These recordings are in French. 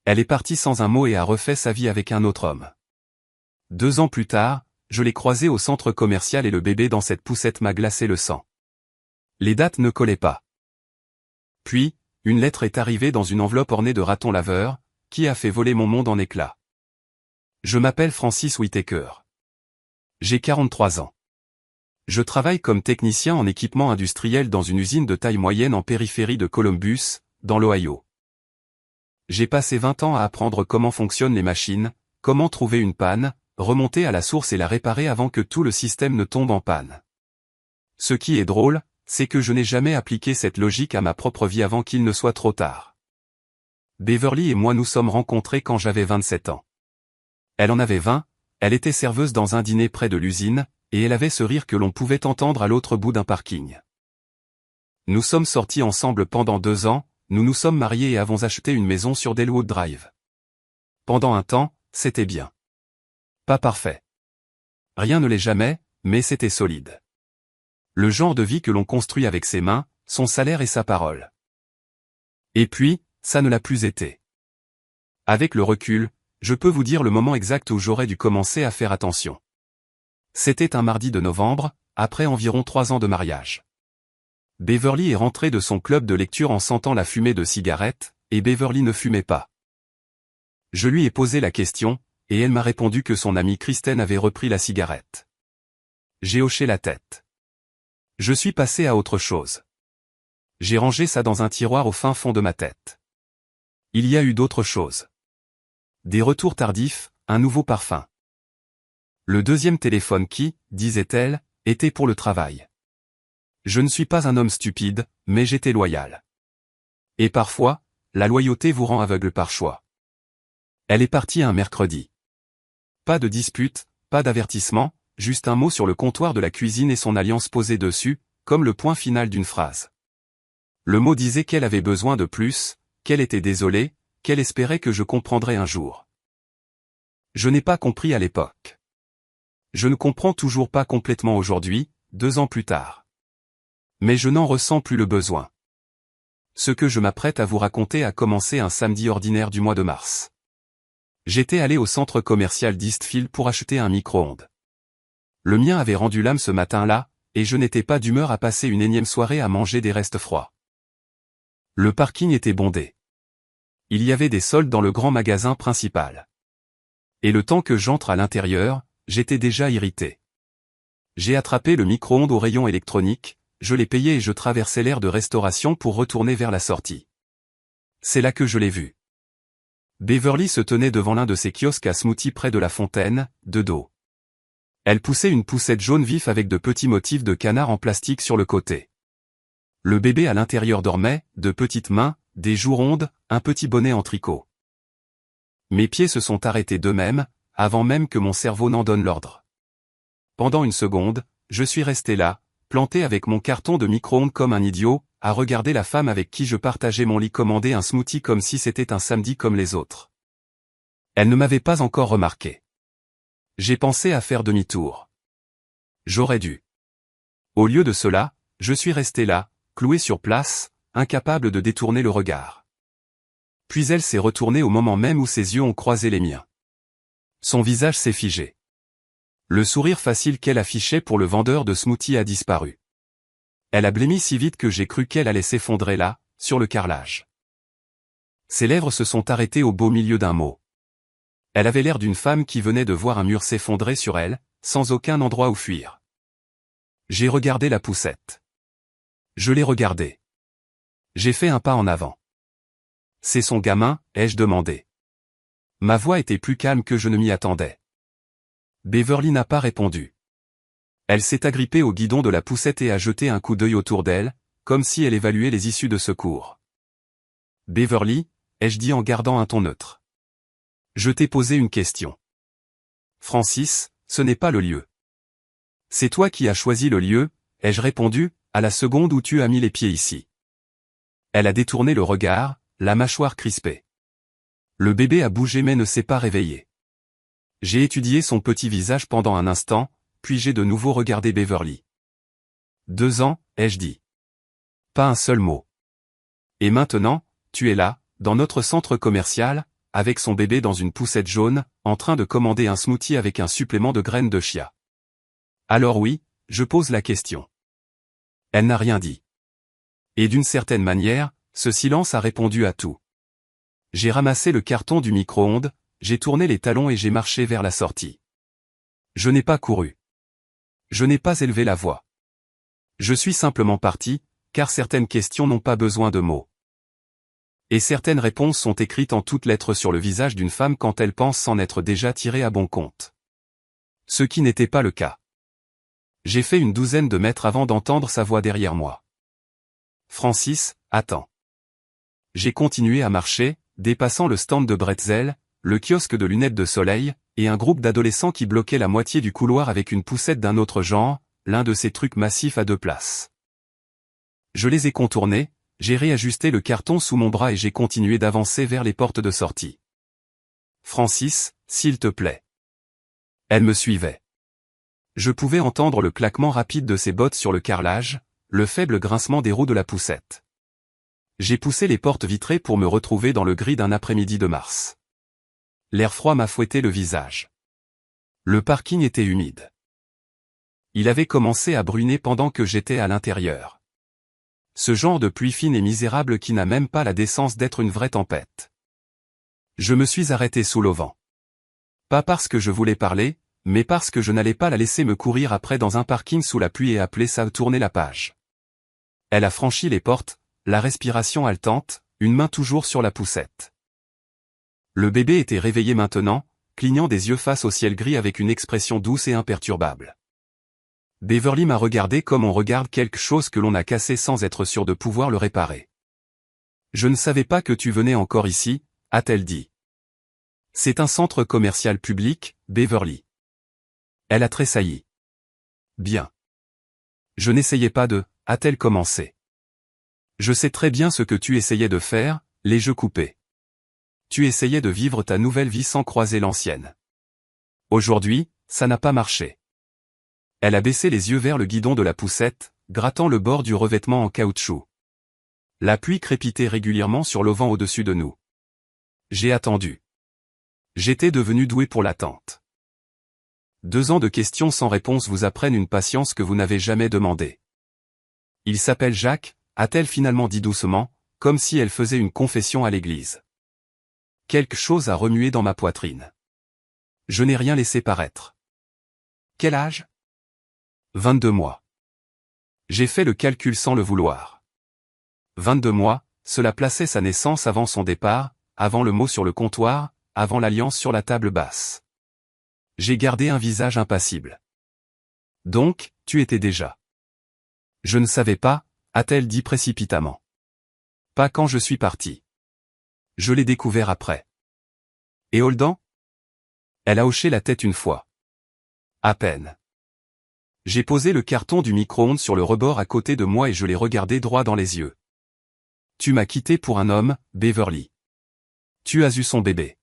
Elle est partie sans un mot et a refait sa vie avec un autre homme. 2 ans plus tard, je l'ai croisée au centre commercial et le bébé dans cette poussette m'a glacé le sang. Les dates ne collaient pas. Puis, une lettre est arrivée dans une enveloppe ornée de ratons laveurs, qui a fait voler mon monde en éclats. Je m'appelle Francis Whitaker. J'ai 43 ans. Je travaille comme technicien en équipement industriel dans une usine de taille moyenne en périphérie de Columbus, dans l'Ohio. J'ai passé 20 ans à apprendre comment fonctionnent les machines, comment trouver une panne, remonter à la source et la réparer avant que tout le système ne tombe en panne. Ce qui est drôle, c'est que je n'ai jamais appliqué cette logique à ma propre vie avant qu'il ne soit trop tard. Beverly et moi nous sommes rencontrés quand j'avais 27 ans. Elle en avait 20, elle était serveuse dans un dîner près de l'usine, et elle avait ce rire que l'on pouvait entendre à l'autre bout d'un parking. Nous sommes sortis ensemble pendant 2 ans, nous nous sommes mariés et avons acheté une maison sur Dellwood Drive. Pendant un temps, c'était bien. Pas parfait. Rien ne l'est jamais, mais c'était solide. Le genre de vie que l'on construit avec ses mains, son salaire et sa parole. Et puis, ça ne l'a plus été. Avec le recul, je peux vous dire le moment exact où j'aurais dû commencer à faire attention. C'était un mardi de novembre, après environ 3 ans de mariage. Beverly est rentrée de son club de lecture en sentant la fumée de cigarette, et Beverly ne fumait pas. Je lui ai posé la question, et elle m'a répondu que son amie Kristen avait repris la cigarette. J'ai hoché la tête. Je suis passé à autre chose. J'ai rangé ça dans un tiroir au fin fond de ma tête. Il y a eu d'autres choses. Des retours tardifs, un nouveau parfum. Le deuxième téléphone qui, disait-elle, était pour le travail. Je ne suis pas un homme stupide, mais j'étais loyal. Et parfois, la loyauté vous rend aveugle par choix. Elle est partie un mercredi. Pas de dispute, pas d'avertissement, juste un mot sur le comptoir de la cuisine et son alliance posée dessus, comme le point final d'une phrase. Le mot disait qu'elle avait besoin de plus, qu'elle était désolée, qu'elle espérait que je comprendrais un jour. Je n'ai pas compris à l'époque. Je ne comprends toujours pas complètement aujourd'hui, 2 ans plus tard. Mais je n'en ressens plus le besoin. Ce que je m'apprête à vous raconter a commencé un samedi ordinaire du mois de mars. J'étais allé au centre commercial d'Eastfield pour acheter un micro-ondes. Le mien avait rendu l'âme ce matin-là, et je n'étais pas d'humeur à passer une énième soirée à manger des restes froids. Le parking était bondé. Il y avait des soldes dans le grand magasin principal. Et le temps que j'entre à l'intérieur, j'étais déjà irrité. J'ai attrapé le micro-ondes au rayon électronique, je l'ai payé et je traversais l'aire de restauration pour retourner vers la sortie. C'est là que je l'ai vu. Beverly se tenait devant l'un de ses kiosques à smoothie près de la fontaine, de dos. Elle poussait une poussette jaune vif avec de petits motifs de canard en plastique sur le côté. Le bébé à l'intérieur dormait, de petites mains, des joues rondes, un petit bonnet en tricot. Mes pieds se sont arrêtés d'eux-mêmes, avant même que mon cerveau n'en donne l'ordre. Pendant une seconde, je suis resté là, planté avec mon carton de micro-ondes comme un idiot, à regarder la femme avec qui je partageais mon lit commander un smoothie comme si c'était un samedi comme les autres. Elle ne m'avait pas encore remarqué. J'ai pensé à faire demi-tour. J'aurais dû. Au lieu de cela, je suis resté là, cloué sur place, incapable de détourner le regard. Puis elle s'est retournée au moment même où ses yeux ont croisé les miens. Son visage s'est figé. Le sourire facile qu'elle affichait pour le vendeur de smoothie a disparu. Elle a blêmi si vite que j'ai cru qu'elle allait s'effondrer là, sur le carrelage. Ses lèvres se sont arrêtées au beau milieu d'un mot. Elle avait l'air d'une femme qui venait de voir un mur s'effondrer sur elle, sans aucun endroit où fuir. J'ai regardé la poussette. Je l'ai regardée. J'ai fait un pas en avant. C'est son gamin, ai-je demandé. Ma voix était plus calme que je ne m'y attendais. Beverly n'a pas répondu. Elle s'est agrippée au guidon de la poussette et a jeté un coup d'œil autour d'elle, comme si elle évaluait les issues de secours. Beverly, ai-je dit en gardant un ton neutre. Je t'ai posé une question. Francis, ce n'est pas le lieu. C'est toi qui as choisi le lieu, ai-je répondu, à la seconde où tu as mis les pieds ici. Elle a détourné le regard, la mâchoire crispée. Le bébé a bougé mais ne s'est pas réveillé. J'ai étudié son petit visage pendant un instant, puis j'ai de nouveau regardé Beverly. 2 ans, ai-je dit. Pas un seul mot. Et maintenant, tu es là, dans notre centre commercial, avec son bébé dans une poussette jaune, en train de commander un smoothie avec un supplément de graines de chia. Alors oui, je pose la question. Elle n'a rien dit. Et d'une certaine manière, ce silence a répondu à tout. J'ai ramassé le carton du micro-ondes, j'ai tourné les talons et j'ai marché vers la sortie. Je n'ai pas couru. Je n'ai pas élevé la voix. Je suis simplement parti, car certaines questions n'ont pas besoin de mots. Et certaines réponses sont écrites en toutes lettres sur le visage d'une femme quand elle pense s'en être déjà tirée à bon compte. Ce qui n'était pas le cas. J'ai fait une douzaine de mètres avant d'entendre sa voix derrière moi. Francis, attends. J'ai continué à marcher, dépassant le stand de bretzel, le kiosque de lunettes de soleil, et un groupe d'adolescents qui bloquaient la moitié du couloir avec une poussette d'un autre genre, l'un de ces trucs massifs à 2 places. Je les ai contournés, j'ai réajusté le carton sous mon bras et j'ai continué d'avancer vers les portes de sortie. Francis, s'il te plaît. Elle me suivait. Je pouvais entendre le claquement rapide de ses bottes sur le carrelage, le faible grincement des roues de la poussette. J'ai poussé les portes vitrées pour me retrouver dans le gris d'un après-midi de mars. L'air froid m'a fouetté le visage. Le parking était humide. Il avait commencé à bruiner pendant que j'étais à l'intérieur. Ce genre de pluie fine et misérable qui n'a même pas la décence d'être une vraie tempête. Je me suis arrêté sous l'auvent. Pas parce que je voulais parler, mais parce que je n'allais pas la laisser me courir après dans un parking sous la pluie et appeler ça tourner la page. Elle a franchi les portes, la respiration haletante, une main toujours sur la poussette. Le bébé était réveillé maintenant, clignant des yeux face au ciel gris avec une expression douce et imperturbable. Beverly m'a regardé comme on regarde quelque chose que l'on a cassé sans être sûr de pouvoir le réparer. « Je ne savais pas que tu venais encore ici », a-t-elle dit. « C'est un centre commercial public, Beverly. » Elle a tressailli. « Bien. »« Je n'essayais pas de, » a-t-elle commencé. « Je sais très bien ce que tu essayais de faire, les jeux coupés. Tu essayais de vivre ta nouvelle vie sans croiser l'ancienne. Aujourd'hui, ça n'a pas marché. » Elle a baissé les yeux vers le guidon de la poussette, grattant le bord du revêtement en caoutchouc. La pluie crépitait régulièrement sur l'auvent au-dessus de nous. J'ai attendu. J'étais devenu doué pour l'attente. 2 ans de questions sans réponse vous apprennent une patience que vous n'avez jamais demandée. Il s'appelle Jacques, a-t-elle finalement dit doucement, comme si elle faisait une confession à l'église. Quelque chose a remué dans ma poitrine. Je n'ai rien laissé paraître. Quel âge ? 22 mois. J'ai fait le calcul sans le vouloir. 22 mois, cela plaçait sa naissance avant son départ, avant le mot sur le comptoir, avant l'alliance sur la table basse. J'ai gardé un visage impassible. Donc, tu étais déjà. Je ne savais pas, a-t-elle dit précipitamment. Pas quand je suis parti. Je l'ai découvert après. Et Holden ? Elle a hoché la tête une fois. À peine. J'ai posé le carton du micro-ondes sur le rebord à côté de moi et je l'ai regardé droit dans les yeux. Tu m'as quitté pour un homme, Beverly. Tu as eu son bébé.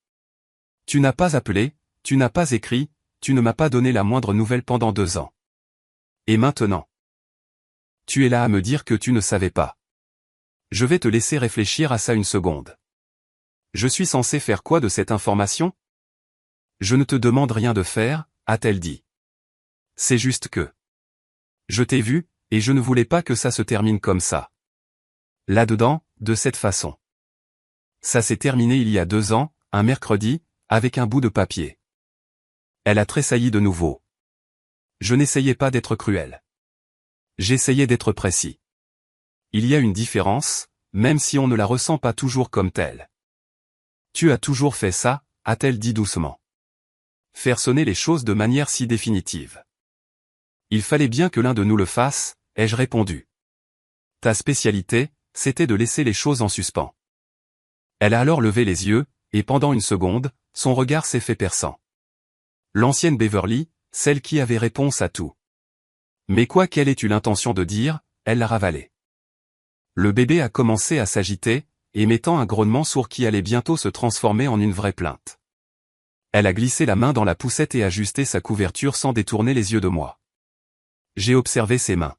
Tu n'as pas appelé, tu n'as pas écrit, tu ne m'as pas donné la moindre nouvelle pendant 2 ans. Et maintenant? Tu es là à me dire que tu ne savais pas. Je vais te laisser réfléchir à ça une seconde. Je suis censé faire quoi de cette information? Je ne te demande rien de faire, a-t-elle dit. C'est juste que. Je t'ai vu, et je ne voulais pas que ça se termine comme ça. Là-dedans, de cette façon. Ça s'est terminé il y a 2 ans, un mercredi, avec un bout de papier. Elle a tressailli de nouveau. Je n'essayais pas d'être cruel. J'essayais d'être précis. Il y a une différence, même si on ne la ressent pas toujours comme telle. Tu as toujours fait ça, a-t-elle dit doucement. Faire sonner les choses de manière si définitive. Il fallait bien que l'un de nous le fasse, ai-je répondu. Ta spécialité, c'était de laisser les choses en suspens. Elle a alors levé les yeux, et pendant une seconde, son regard s'est fait perçant. L'ancienne Beverly, celle qui avait réponse à tout. Mais quoi quelle ait-tu l'intention de dire, elle l'a ravalé. Le bébé a commencé à s'agiter, émettant un grognement sourd qui allait bientôt se transformer en une vraie plainte. Elle a glissé la main dans la poussette et ajusté sa couverture sans détourner les yeux de moi. J'ai observé ses mains.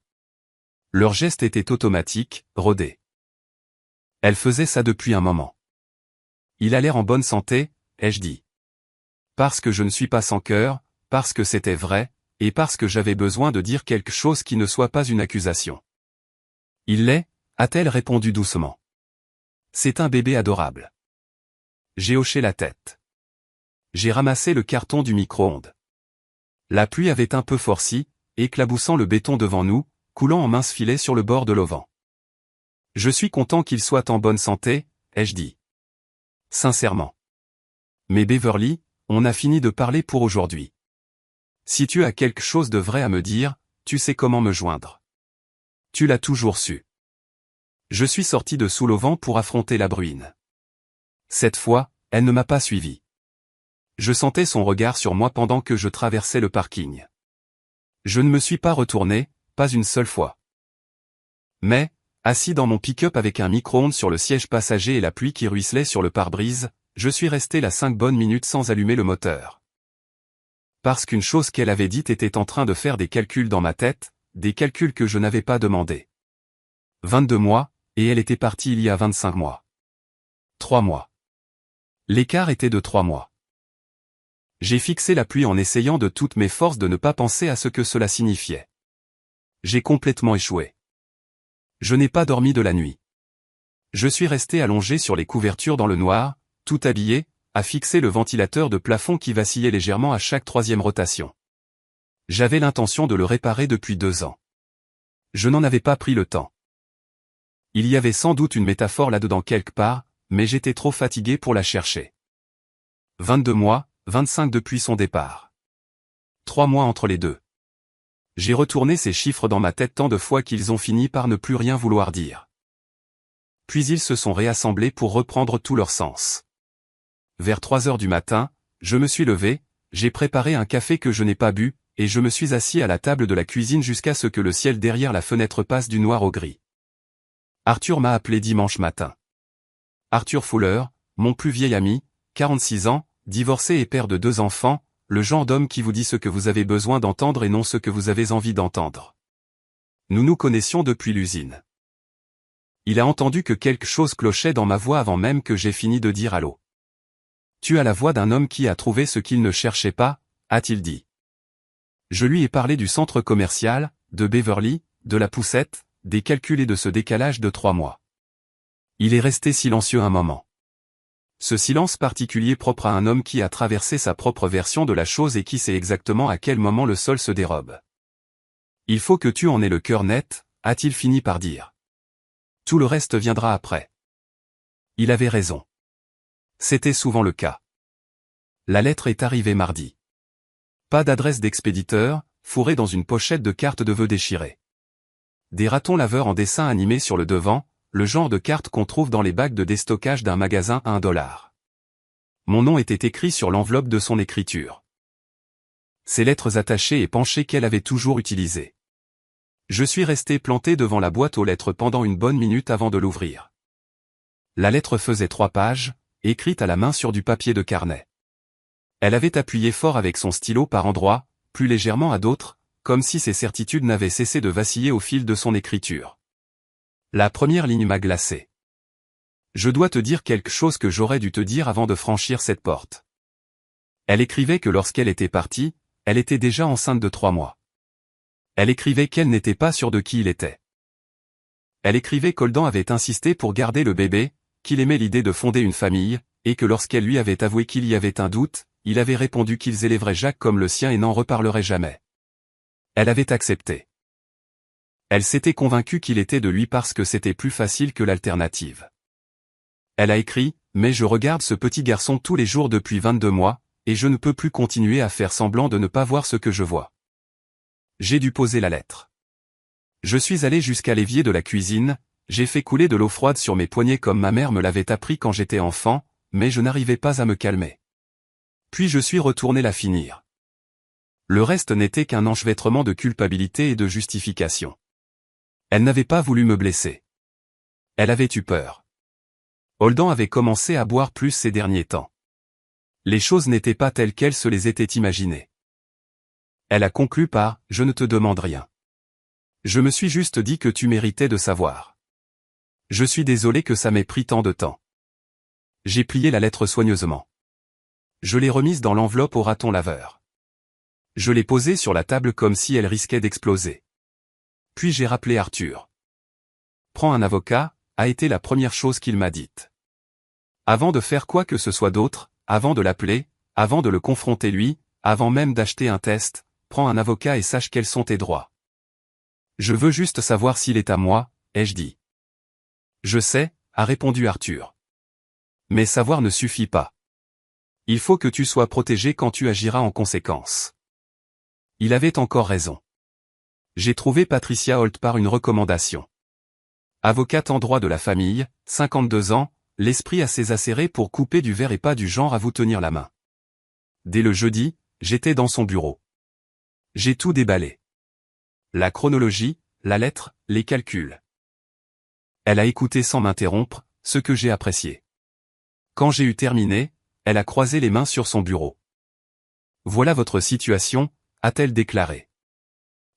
Leur geste était automatique, rodé. Elle faisait ça depuis un moment. Il a l'air en bonne santé, ai-je dit. Parce que je ne suis pas sans cœur, parce que c'était vrai, et parce que j'avais besoin de dire quelque chose qui ne soit pas une accusation. Il l'est, a-t-elle répondu doucement. C'est un bébé adorable. J'ai hoché la tête. J'ai ramassé le carton du micro-ondes. La pluie avait un peu forci, éclaboussant le béton devant nous, coulant en minces filets sur le bord de l'auvent. Je suis content qu'il soit en bonne santé, ai-je dit. Sincèrement. Mais Beverly, on a fini de parler pour aujourd'hui. Si tu as quelque chose de vrai à me dire, tu sais comment me joindre. Tu l'as toujours su. Je suis sorti de sous l'auvent pour affronter la bruine. Cette fois, elle ne m'a pas suivi. Je sentais son regard sur moi pendant que je traversais le parking. Je ne me suis pas retourné, pas une seule fois. Mais, assis dans mon pick-up avec un micro-ondes sur le siège passager et la pluie qui ruisselait sur le pare-brise, je suis resté là 5 bonnes minutes sans allumer le moteur. Parce qu'une chose qu'elle avait dite était en train de faire des calculs dans ma tête, des calculs que je n'avais pas demandés. 22 mois, et elle était partie il y a 25 mois. 3 mois. L'écart était de 3 mois. J'ai fixé la pluie en essayant de toutes mes forces de ne pas penser à ce que cela signifiait. J'ai complètement échoué. Je n'ai pas dormi de la nuit. Je suis resté allongé sur les couvertures dans le noir, tout habillé, à fixer le ventilateur de plafond qui vacillait légèrement à chaque 3e rotation. J'avais l'intention de le réparer depuis 2 ans. Je n'en avais pas pris le temps. Il y avait sans doute une métaphore là-dedans quelque part, mais j'étais trop fatigué pour la chercher. 22 mois, 25 depuis son départ. 3 mois entre les deux. J'ai retourné ces chiffres dans ma tête tant de fois qu'ils ont fini par ne plus rien vouloir dire. Puis ils se sont réassemblés pour reprendre tout leur sens. Vers 3 heures du matin, je me suis levé, j'ai préparé un café que je n'ai pas bu, et je me suis assis à la table de la cuisine jusqu'à ce que le ciel derrière la fenêtre passe du noir au gris. Arthur m'a appelé dimanche matin. Arthur Fuller, mon plus vieil ami, 46 ans, divorcé et père de 2 enfants, le genre d'homme qui vous dit ce que vous avez besoin d'entendre et non ce que vous avez envie d'entendre. Nous nous connaissions depuis l'usine. Il a entendu que quelque chose clochait dans ma voix avant même que j'aie fini de dire allô. Tu as la voix d'un homme qui a trouvé ce qu'il ne cherchait pas, a-t-il dit. Je lui ai parlé du centre commercial, de Beverly, de la poussette, des calculs et de ce décalage de 3 mois. Il est resté silencieux un moment. Ce silence particulier propre à un homme qui a traversé sa propre version de la chose et qui sait exactement à quel moment le sol se dérobe. Il faut que tu en aies le cœur net, a-t-il fini par dire. Tout le reste viendra après. Il avait raison. C'était souvent le cas. La lettre est arrivée mardi. Pas d'adresse d'expéditeur, fourrée dans une pochette de cartes de vœux déchirées. Des ratons laveurs en dessin animé sur le devant, le genre de carte qu'on trouve dans les bacs de déstockage d'un magasin à $1. Mon nom était écrit sur l'enveloppe de son écriture. Ces lettres attachées et penchées qu'elle avait toujours utilisées. Je suis resté planté devant la boîte aux lettres pendant une bonne minute avant de l'ouvrir. La lettre faisait 3 pages, écrite à la main sur du papier de carnet. Elle avait appuyé fort avec son stylo par endroits, plus légèrement à d'autres, comme si ses certitudes n'avaient cessé de vaciller au fil de son écriture. La première ligne m'a glacé. Je dois te dire quelque chose que j'aurais dû te dire avant de franchir cette porte. Elle écrivait que lorsqu'elle était partie, elle était déjà enceinte de 3 mois. Elle écrivait qu'elle n'était pas sûre de qui il était. Elle écrivait qu'Oldan avait insisté pour garder le bébé, qu'il aimait l'idée de fonder une famille, et que lorsqu'elle lui avait avoué qu'il y avait un doute, il avait répondu qu'ils élèveraient Jacques comme le sien et n'en reparleraient jamais. Elle avait accepté. Elle s'était convaincue qu'il était de lui parce que c'était plus facile que l'alternative. Elle a écrit, mais je regarde ce petit garçon tous les jours depuis 22 mois, et je ne peux plus continuer à faire semblant de ne pas voir ce que je vois. J'ai dû poser la lettre. Je suis allé jusqu'à l'évier de la cuisine, j'ai fait couler de l'eau froide sur mes poignets comme ma mère me l'avait appris quand j'étais enfant, mais je n'arrivais pas à me calmer. Puis je suis retourné la finir. Le reste n'était qu'un enchevêtrement de culpabilité et de justification. Elle n'avait pas voulu me blesser. Elle avait eu peur. Oldan avait commencé à boire plus ces derniers temps. Les choses n'étaient pas telles qu'elle se les était imaginées. Elle a conclu par « Je ne te demande rien. Je me suis juste dit que tu méritais de savoir. Je suis désolé que ça m'ait pris tant de temps. J'ai plié la lettre soigneusement. Je l'ai remise dans l'enveloppe au raton laveur. Je l'ai posée sur la table comme si elle risquait d'exploser. Puis j'ai rappelé Arthur. Prends un avocat, a été la première chose qu'il m'a dite. Avant de faire quoi que ce soit d'autre, avant de l'appeler, avant de le confronter lui, avant même d'acheter un test, prends un avocat et sache quels sont tes droits. Je veux juste savoir s'il est à moi, ai-je dit. Je sais, a répondu Arthur. Mais savoir ne suffit pas. Il faut que tu sois protégé quand tu agiras en conséquence. Il avait encore raison. J'ai trouvé Patricia Holt par une recommandation. Avocate en droit de la famille, 52 ans, l'esprit assez acéré pour couper du verre et pas du genre à vous tenir la main. Dès le jeudi, j'étais dans son bureau. J'ai tout déballé. La chronologie, la lettre, les calculs. Elle a écouté sans m'interrompre, ce que j'ai apprécié. Quand j'ai eu terminé, elle a croisé les mains sur son bureau. Voilà votre situation, a-t-elle déclaré.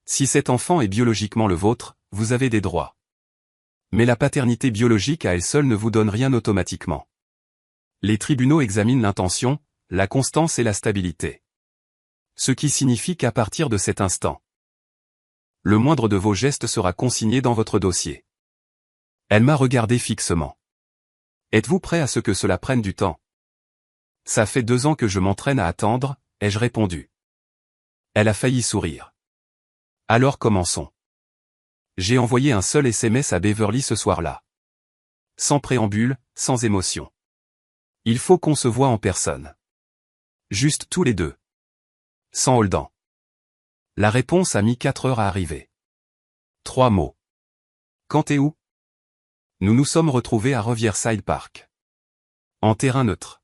Si cet enfant est biologiquement le vôtre, vous avez des droits. Mais la paternité biologique à elle seule ne vous donne rien automatiquement. Les tribunaux examinent l'intention, la constance et la stabilité. Ce qui signifie qu'à partir de cet instant, le moindre de vos gestes sera consigné dans votre dossier. Elle m'a regardé fixement. Êtes-vous prêt à ce que cela prenne du temps? Ça fait 2 ans que je m'entraîne à attendre, ai-je répondu. Elle a failli sourire. Alors commençons. J'ai envoyé un seul SMS à Beverly ce soir-là. Sans préambule, sans émotion. Il faut qu'on se voie en personne. Juste tous les deux. Sans Holden. La réponse a mis 4 heures à arriver. 3 mots. Quand et où? Nous nous sommes retrouvés à Riverside Park. En terrain neutre.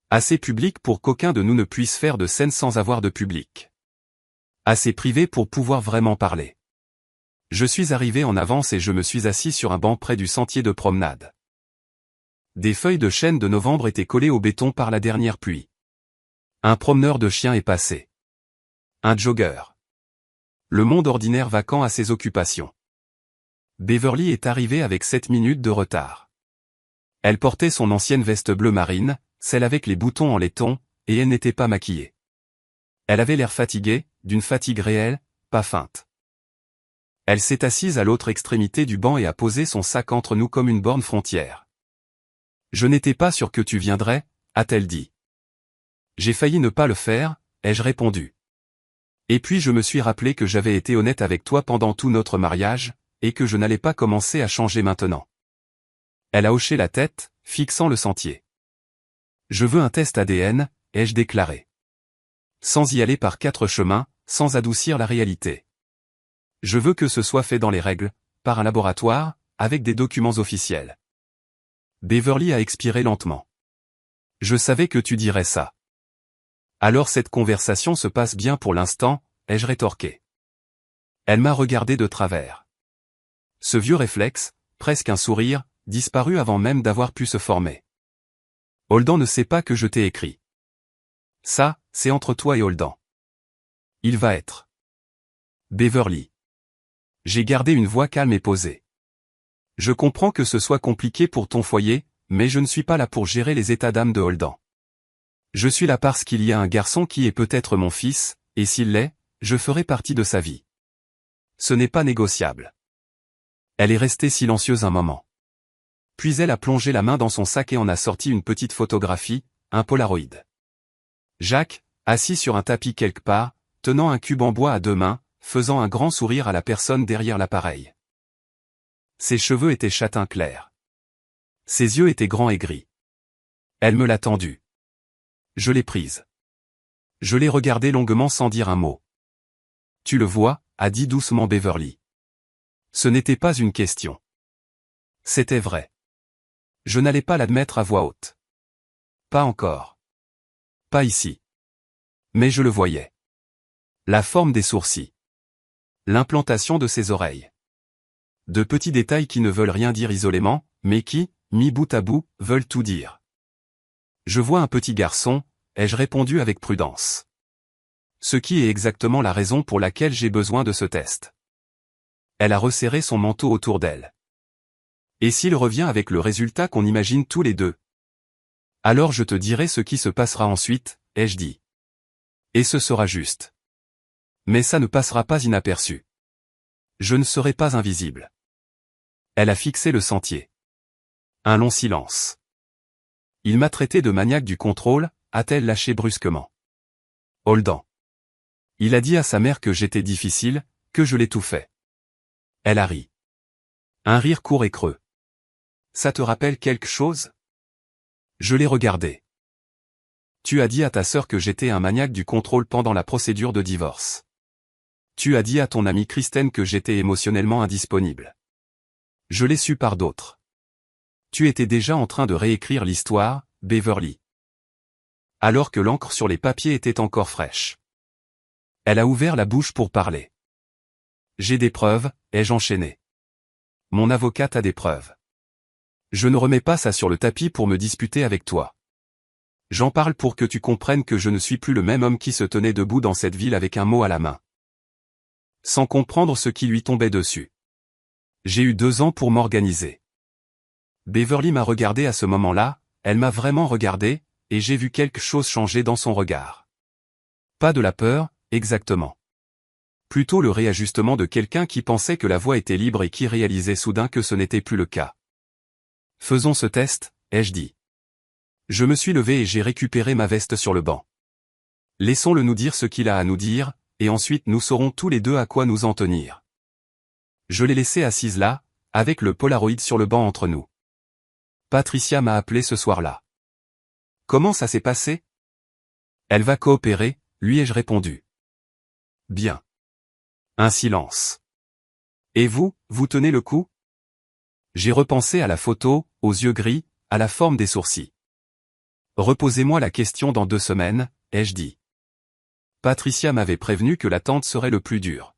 Assez public pour qu'aucun de nous ne puisse faire de scène sans avoir de public. Assez privé pour pouvoir vraiment parler. Je suis arrivé en avance et je me suis assis sur un banc près du sentier de promenade. Des feuilles de chêne de novembre étaient collées au béton par la dernière pluie. Un promeneur de chiens est passé. Un jogger. Le monde ordinaire vacant à ses occupations. Beverly est arrivée avec 7 minutes de retard. Elle portait son ancienne veste bleu marine, celle avec les boutons en laiton, et elle n'était pas maquillée. Elle avait l'air fatiguée, d'une fatigue réelle, pas feinte. Elle s'est assise à l'autre extrémité du banc et a posé son sac entre nous comme une borne frontière. « Je n'étais pas sûr que tu viendrais, a-t-elle dit. J'ai failli ne pas le faire, ai-je répondu. Et puis je me suis rappelé que j'avais été honnête avec toi pendant tout notre mariage, et que je n'allais pas commencer à changer maintenant. Elle a hoché la tête, fixant le sentier. Je veux un test ADN, ai-je déclaré. Sans y aller par 4 chemins, sans adoucir la réalité. Je veux que ce soit fait dans les règles, par un laboratoire, avec des documents officiels. Beverly a expiré lentement. Je savais que tu dirais ça. Alors cette conversation se passe bien pour l'instant, ai-je rétorqué. Elle m'a regardé de travers. Ce vieux réflexe, presque un sourire, disparut avant même d'avoir pu se former. Holden ne sait pas que je t'ai écrit. Ça, c'est entre toi et Holden. Il va être. Beverly. J'ai gardé une voix calme et posée. Je comprends que ce soit compliqué pour ton foyer, mais je ne suis pas là pour gérer les états d'âme de Holden. Je suis là parce qu'il y a un garçon qui est peut-être mon fils, et s'il l'est, je ferai partie de sa vie. Ce n'est pas négociable. Elle est restée silencieuse un moment. Puis elle a plongé la main dans son sac et en a sorti une petite photographie, un Polaroid. Jacques, assis sur un tapis quelque part, tenant un cube en bois à 2 mains, faisant un grand sourire à la personne derrière l'appareil. Ses cheveux étaient châtain clair. Ses yeux étaient grands et gris. Elle me l'a tendu. Je l'ai prise. Je l'ai regardée longuement sans dire un mot. Tu le vois, a dit doucement Beverly. Ce n'était pas une question. C'était vrai. Je n'allais pas l'admettre à voix haute. Pas encore. Pas ici. Mais je le voyais. La forme des sourcils. L'implantation de ses oreilles. De petits détails qui ne veulent rien dire isolément, mais qui, mis bout à bout, veulent tout dire. Je vois un petit garçon, ai-je répondu avec prudence. Ce qui est exactement la raison pour laquelle j'ai besoin de ce test. Elle a resserré son manteau autour d'elle. Et s'il revient avec le résultat qu'on imagine tous les deux? Alors je te dirai ce qui se passera ensuite, ai-je dit. Et ce sera juste. Mais ça ne passera pas inaperçu. Je ne serai pas invisible. Elle a fixé le sentier. Un long silence. Il m'a traité de maniaque du contrôle, a-t-elle lâché brusquement. Holdan. Il a dit à sa mère que j'étais difficile, que je l'ai tout fait. Elle a ri. Un rire court et creux. Ça te rappelle quelque chose? Je l'ai regardé. Tu as dit à ta sœur que j'étais un maniaque du contrôle pendant la procédure de divorce. Tu as dit à ton amie Kristen que j'étais émotionnellement indisponible. Je l'ai su par d'autres. Tu étais déjà en train de réécrire l'histoire, Beverly. Alors que l'encre sur les papiers était encore fraîche. Elle a ouvert la bouche pour parler. J'ai des preuves, ai-je enchaîné. Mon avocate a des preuves. Je ne remets pas ça sur le tapis pour me disputer avec toi. J'en parle pour que tu comprennes que je ne suis plus le même homme qui se tenait debout dans cette ville avec un mot à la main. Sans comprendre ce qui lui tombait dessus. J'ai eu 2 ans pour m'organiser. Beverly m'a regardé à ce moment-là, elle m'a vraiment regardé, et j'ai vu quelque chose changer dans son regard. Pas de la peur, exactement. Plutôt le réajustement de quelqu'un qui pensait que la voie était libre et qui réalisait soudain que ce n'était plus le cas. Faisons ce test, ai-je dit. Je me suis levé et j'ai récupéré ma veste sur le banc. Laissons-le nous dire ce qu'il a à nous dire, et ensuite nous saurons tous les deux à quoi nous en tenir. Je l'ai laissée assise là, avec le Polaroid sur le banc entre nous. Patricia m'a appelé ce soir-là. Comment ça s'est passé? Elle va coopérer, lui ai-je répondu. Bien. Un silence. Et vous, vous tenez le coup? J'ai repensé à la photo, aux yeux gris, à la forme des sourcils. Reposez-moi la question dans 2 semaines, ai-je dit. Patricia m'avait prévenu que l'attente serait le plus dur.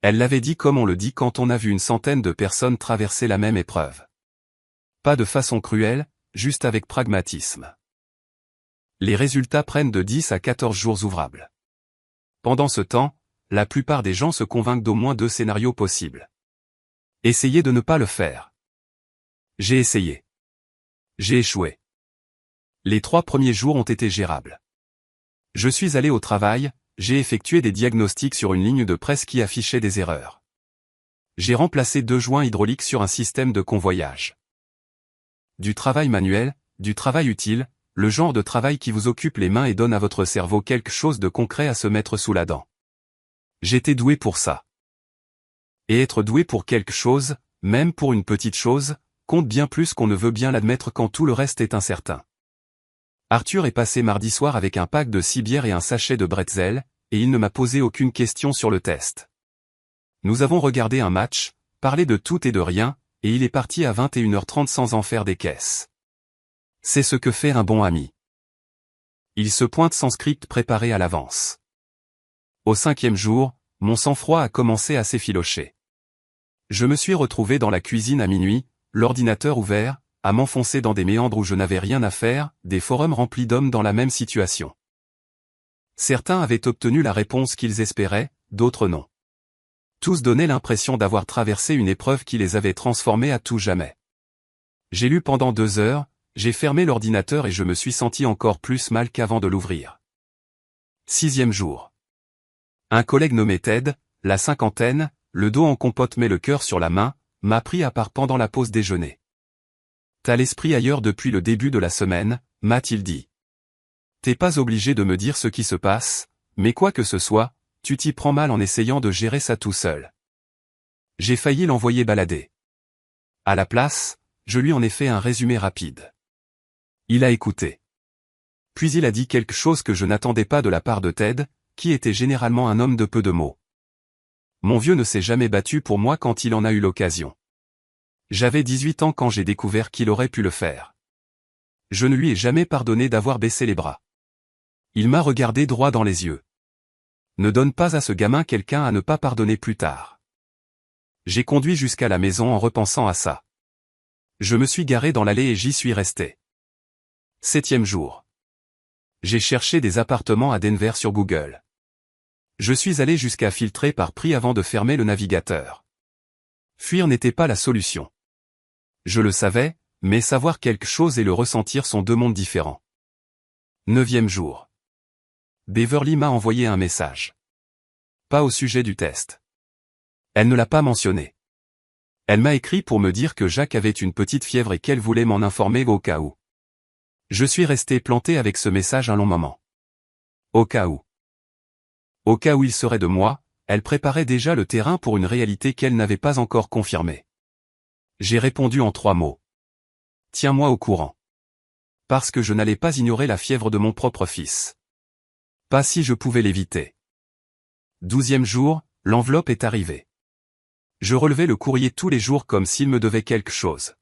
Elle l'avait dit comme on le dit quand on a vu une centaine de personnes traverser la même épreuve. Pas de façon cruelle, juste avec pragmatisme. Les résultats prennent de 10 à 14 jours ouvrables. Pendant ce temps, la plupart des gens se convainquent d'au moins 2 scénarios possibles. Essayez de ne pas le faire. J'ai essayé. J'ai échoué. Les 3 premiers jours ont été gérables. Je suis allé au travail, j'ai effectué des diagnostics sur une ligne de presse qui affichait des erreurs. J'ai remplacé 2 joints hydrauliques sur un système de convoyage. Du travail manuel, du travail utile, le genre de travail qui vous occupe les mains et donne à votre cerveau quelque chose de concret à se mettre sous la dent. J'étais doué pour ça. Et être doué pour quelque chose, même pour une petite chose, compte bien plus qu'on ne veut bien l'admettre quand tout le reste est incertain. Arthur est passé mardi soir avec un pack de 6 bières et un sachet de bretzel, et il ne m'a posé aucune question sur le test. Nous avons regardé un match, parlé de tout et de rien, et il est parti à 21h30 sans en faire des caisses. C'est ce que fait un bon ami. Il se pointe sans script préparé à l'avance. Au 5e jour, mon sang-froid a commencé à s'effilocher. Je me suis retrouvé dans la cuisine à minuit, l'ordinateur ouvert, à m'enfoncer dans des méandres où je n'avais rien à faire, des forums remplis d'hommes dans la même situation. Certains avaient obtenu la réponse qu'ils espéraient, d'autres non. Tous donnaient l'impression d'avoir traversé une épreuve qui les avait transformés à tout jamais. J'ai lu pendant 2 heures, j'ai fermé l'ordinateur et je me suis senti encore plus mal qu'avant de l'ouvrir. 6e jour. Un collègue nommé Ted, la cinquantaine, le dos en compote mais le cœur sur la main, m'a pris à part pendant la pause déjeuner. T'as l'esprit ailleurs depuis le début de la semaine, m'a-t-il dit. T'es pas obligé de me dire ce qui se passe, mais quoi que ce soit, tu t'y prends mal en essayant de gérer ça tout seul. J'ai failli l'envoyer balader. À la place, je lui en ai fait un résumé rapide. Il a écouté. Puis il a dit quelque chose que je n'attendais pas de la part de Ted, qui était généralement un homme de peu de mots. Mon vieux ne s'est jamais battu pour moi quand il en a eu l'occasion. J'avais 18 ans quand j'ai découvert qu'il aurait pu le faire. Je ne lui ai jamais pardonné d'avoir baissé les bras. Il m'a regardé droit dans les yeux. Ne donne pas à ce gamin quelqu'un à ne pas pardonner plus tard. J'ai conduit jusqu'à la maison en repensant à ça. Je me suis garé dans l'allée et j'y suis resté. 7e jour. J'ai cherché des appartements à Denver sur Google. Je suis allé jusqu'à filtrer par prix avant de fermer le navigateur. Fuir n'était pas la solution. Je le savais, Mais savoir quelque chose et le ressentir sont deux mondes différents. 9e jour. Beverly m'a envoyé un message. Pas au sujet du test. Elle ne l'a pas mentionné. Elle m'a écrit pour me dire que Jacques avait une petite fièvre et qu'elle voulait m'en informer au cas où. Je suis resté planté avec ce message un long moment. Au cas où. Au cas où il serait de moi, elle préparait déjà le terrain pour une réalité qu'elle n'avait pas encore confirmée. J'ai répondu en 3 mots. Tiens-moi au courant. Parce que je n'allais pas ignorer la fièvre de mon propre fils. Pas si je pouvais l'éviter. 12e jour, l'enveloppe est arrivée. Je relevais le courrier tous les jours comme s'il me devait quelque chose.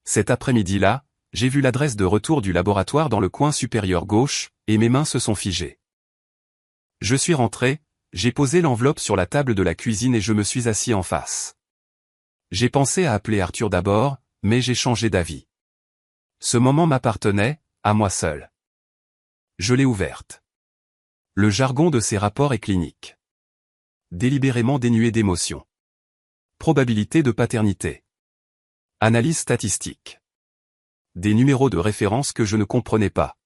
Cet après-midi-là, j'ai vu l'adresse de retour du laboratoire dans le coin supérieur gauche, et mes mains se sont figées. Je suis rentré, j'ai posé l'enveloppe sur la table de la cuisine et je me suis assis en face. J'ai pensé à appeler Arthur d'abord, mais j'ai changé d'avis. Ce moment m'appartenait, à moi seul. Je l'ai ouverte. Le jargon de ces rapports est clinique. Délibérément dénué d'émotion. Probabilité de paternité. Analyse statistique. Des numéros de référence que je ne comprenais pas.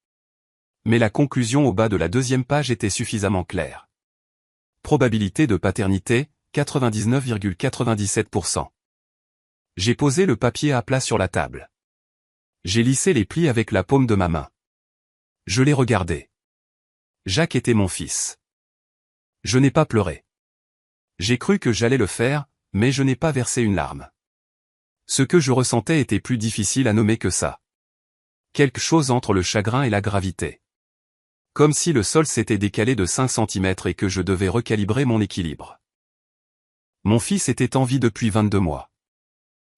Mais la conclusion au bas de la 2e page était suffisamment claire. Probabilité de paternité, 99,97%. J'ai posé le papier à plat sur la table. J'ai lissé les plis avec la paume de ma main. Je l'ai regardé. Jacques était mon fils. Je n'ai pas pleuré. J'ai cru que j'allais le faire, mais je n'ai pas versé une larme. Ce que je ressentais était plus difficile à nommer que ça. Quelque chose entre le chagrin et la gravité. Comme si le sol s'était décalé de 5 cm et que je devais recalibrer mon équilibre. Mon fils était en vie depuis 22 mois.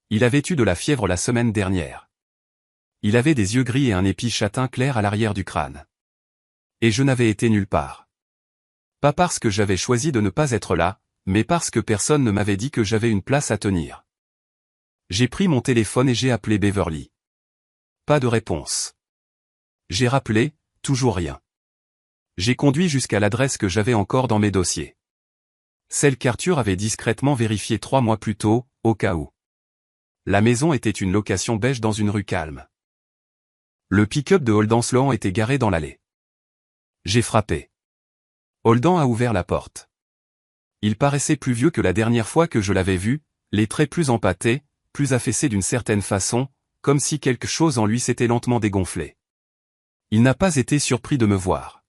Il avait eu de la fièvre la semaine dernière. Il avait des yeux gris et un épi châtain clair à l'arrière du crâne. Et je n'avais été nulle part. Pas parce que j'avais choisi de ne pas être là, mais parce que personne ne m'avait dit que j'avais une place à tenir. J'ai pris mon téléphone et j'ai appelé Beverly. Pas de réponse. J'ai rappelé, toujours rien. J'ai conduit jusqu'à l'adresse que j'avais encore dans mes dossiers. Celle qu'Arthur avait discrètement vérifiée 3 mois plus tôt, au cas où. La maison était une location beige dans une rue calme. Le pick-up de Holden Sloan était garé dans l'allée. J'ai frappé. Holden a ouvert la porte. Il paraissait plus vieux que la dernière fois que je l'avais vu, les traits plus empâtés, plus affaissés d'une certaine façon, comme si quelque chose en lui s'était lentement dégonflé. Il n'a pas été surpris de me voir.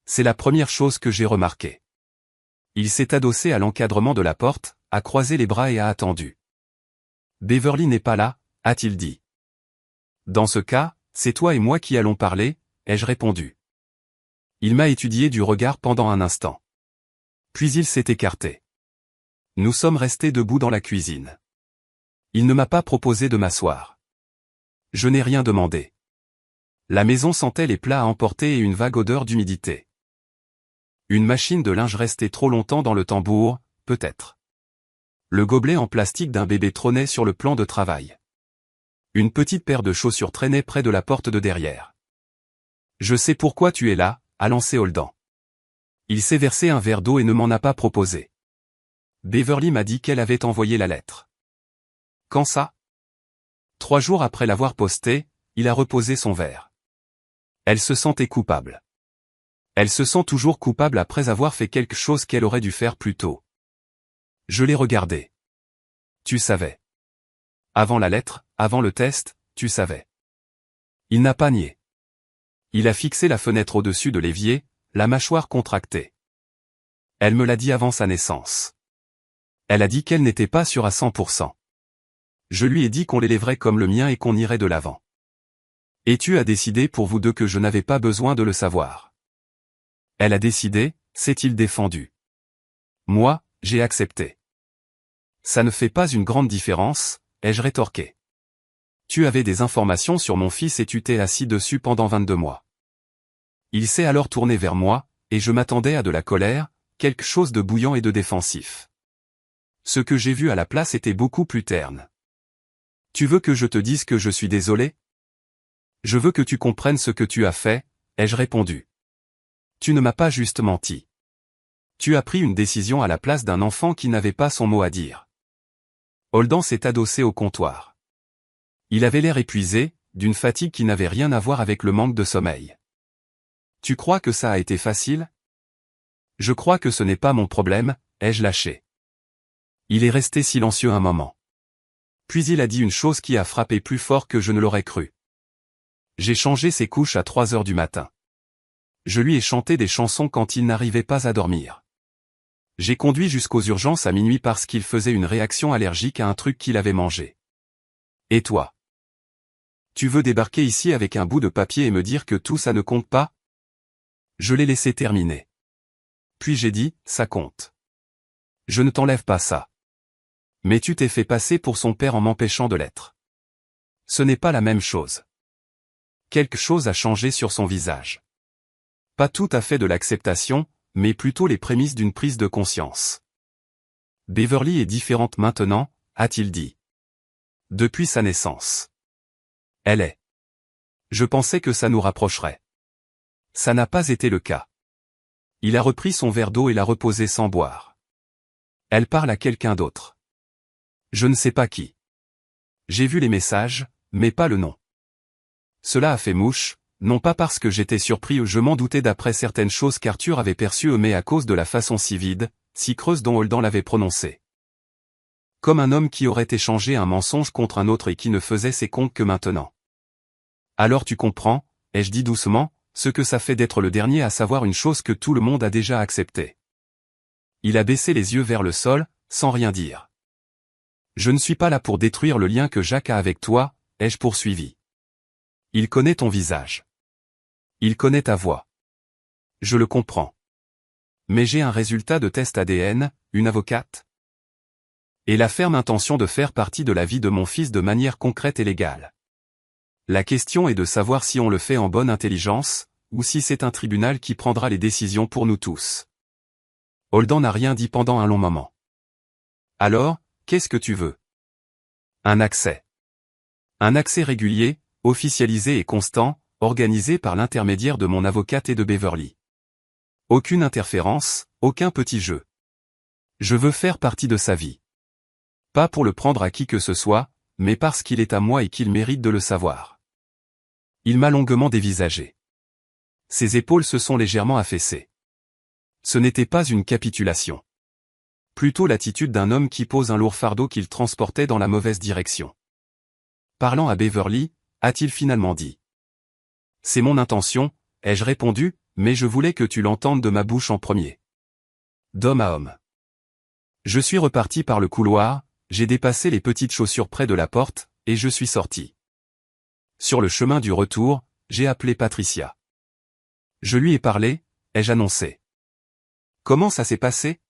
C'est la première chose que j'ai remarquée. Il s'est adossé à l'encadrement de la porte, a croisé les bras et a attendu. Beverly n'est pas là, a-t-il dit. Dans ce cas, c'est toi et moi qui allons parler, ai-je répondu. Il m'a étudié du regard pendant un instant. Puis il s'est écarté. Nous sommes restés debout dans la cuisine. Il ne m'a pas proposé de m'asseoir. Je n'ai rien demandé. La maison sentait les plats à emporter et une vague odeur d'humidité. Une machine de linge restait trop longtemps dans le tambour, peut-être. Le gobelet en plastique d'un bébé trônait sur le plan de travail. Une petite paire de chaussures traînait près de la porte de derrière. Je sais pourquoi tu es là, a lancé Holden. Il s'est versé un verre d'eau et ne m'en a pas proposé. Beverly m'a dit qu'elle avait envoyé la lettre. Quand ça? 3 jours après l'avoir postée, il a reposé son verre. Elle se sentait coupable. Elle se sent toujours coupable après avoir fait quelque chose qu'elle aurait dû faire plus tôt. Je l'ai regardé. Tu savais. Avant la lettre, avant le test, tu savais. Il n'a pas nié. Il a fixé la fenêtre au-dessus de l'évier, la mâchoire contractée. Elle me l'a dit avant sa naissance. Elle a dit qu'elle n'était pas sûre à 100%. Je lui ai dit qu'on l'élèverait comme le mien et qu'on irait de l'avant. Et tu as décidé pour vous deux que je n'avais pas besoin de le savoir. Elle a décidé, s'est-il défendu. Moi, j'ai accepté. Ça ne fait pas une grande différence, ai-je rétorqué. Tu avais des informations sur mon fils et tu t'es assis dessus pendant 22 mois. Il s'est alors tourné vers moi, et je m'attendais à de la colère, quelque chose de bouillant et de défensif. Ce que j'ai vu à la place était beaucoup plus terne. Tu veux que je te dise que je suis désolé? Je veux que tu comprennes ce que tu as fait, ai-je répondu. Tu ne m'as pas juste menti. Tu as pris une décision à la place d'un enfant qui n'avait pas son mot à dire. Holden s'est adossé au comptoir. Il avait l'air épuisé, d'une fatigue qui n'avait rien à voir avec le manque de sommeil. Tu crois que ça a été facile? Je crois que ce n'est pas mon problème, ai-je lâché. Il est resté silencieux un moment. Puis il a dit une chose qui a frappé plus fort que je ne l'aurais cru. J'ai changé ses couches à 3 heures du matin. Je lui ai chanté des chansons quand il n'arrivait pas à dormir. J'ai conduit jusqu'aux urgences à minuit parce qu'il faisait une réaction allergique à un truc qu'il avait mangé. Et toi? Tu veux débarquer ici avec un bout de papier et me dire que tout ça ne compte pas? Je l'ai laissé terminer. Puis j'ai dit, ça compte. Je ne t'enlève pas ça. Mais tu t'es fait passer pour son père en m'empêchant de l'être. Ce n'est pas la même chose. Quelque chose a changé sur son visage. Pas tout à fait de l'acceptation, mais plutôt les prémices d'une prise de conscience. Beverly est différente maintenant, a-t-il dit. Depuis sa naissance. Elle est. Je pensais que ça nous rapprocherait. Ça n'a pas été le cas. Il a repris son verre d'eau et l'a reposé sans boire. Elle parle à quelqu'un d'autre. Je ne sais pas qui. J'ai vu les messages, mais pas le nom. Cela a fait mouche, non pas parce que j'étais surpris ou je m'en doutais d'après certaines choses qu'Arthur avait perçues mais à cause de la façon si vide, si creuse dont Holden l'avait prononcé. Comme un homme qui aurait échangé un mensonge contre un autre et qui ne faisait ses comptes que maintenant. Alors tu comprends, ai-je dit doucement, ce que ça fait d'être le dernier à savoir une chose que tout le monde a déjà acceptée. Il a baissé les yeux vers le sol, sans rien dire. Je ne suis pas là pour détruire le lien que Jacques a avec toi, ai-je poursuivi. Il connaît ton visage. Il connaît ta voix. Je le comprends. Mais j'ai un résultat de test ADN, une avocate. Et la ferme intention de faire partie de la vie de mon fils de manière concrète et légale. La question est de savoir si on le fait en bonne intelligence, ou si c'est un tribunal qui prendra les décisions pour nous tous. Holden n'a rien dit pendant un long moment. Alors, qu'est-ce que tu veux? Un accès. Un accès régulier, officialisé et constant, organisé par l'intermédiaire de mon avocate et de Beverly. Aucune interférence, aucun petit jeu. Je veux faire partie de sa vie. Pas pour le prendre à qui que ce soit, mais parce qu'il est à moi et qu'il mérite de le savoir. Il m'a longuement dévisagé. Ses épaules se sont légèrement affaissées. Ce n'était pas une capitulation. Plutôt l'attitude d'un homme qui pose un lourd fardeau qu'il transportait dans la mauvaise direction. Parlant à Beverly, a-t-il finalement dit. C'est mon intention, ai-je répondu, mais je voulais que tu l'entendes de ma bouche en premier. D'homme à homme. Je suis reparti par le couloir, j'ai dépassé les petites chaussures près de la porte, et je suis sorti. Sur le chemin du retour, j'ai appelé Patricia. Je lui ai parlé, ai-je annoncé. Comment ça s'est passé?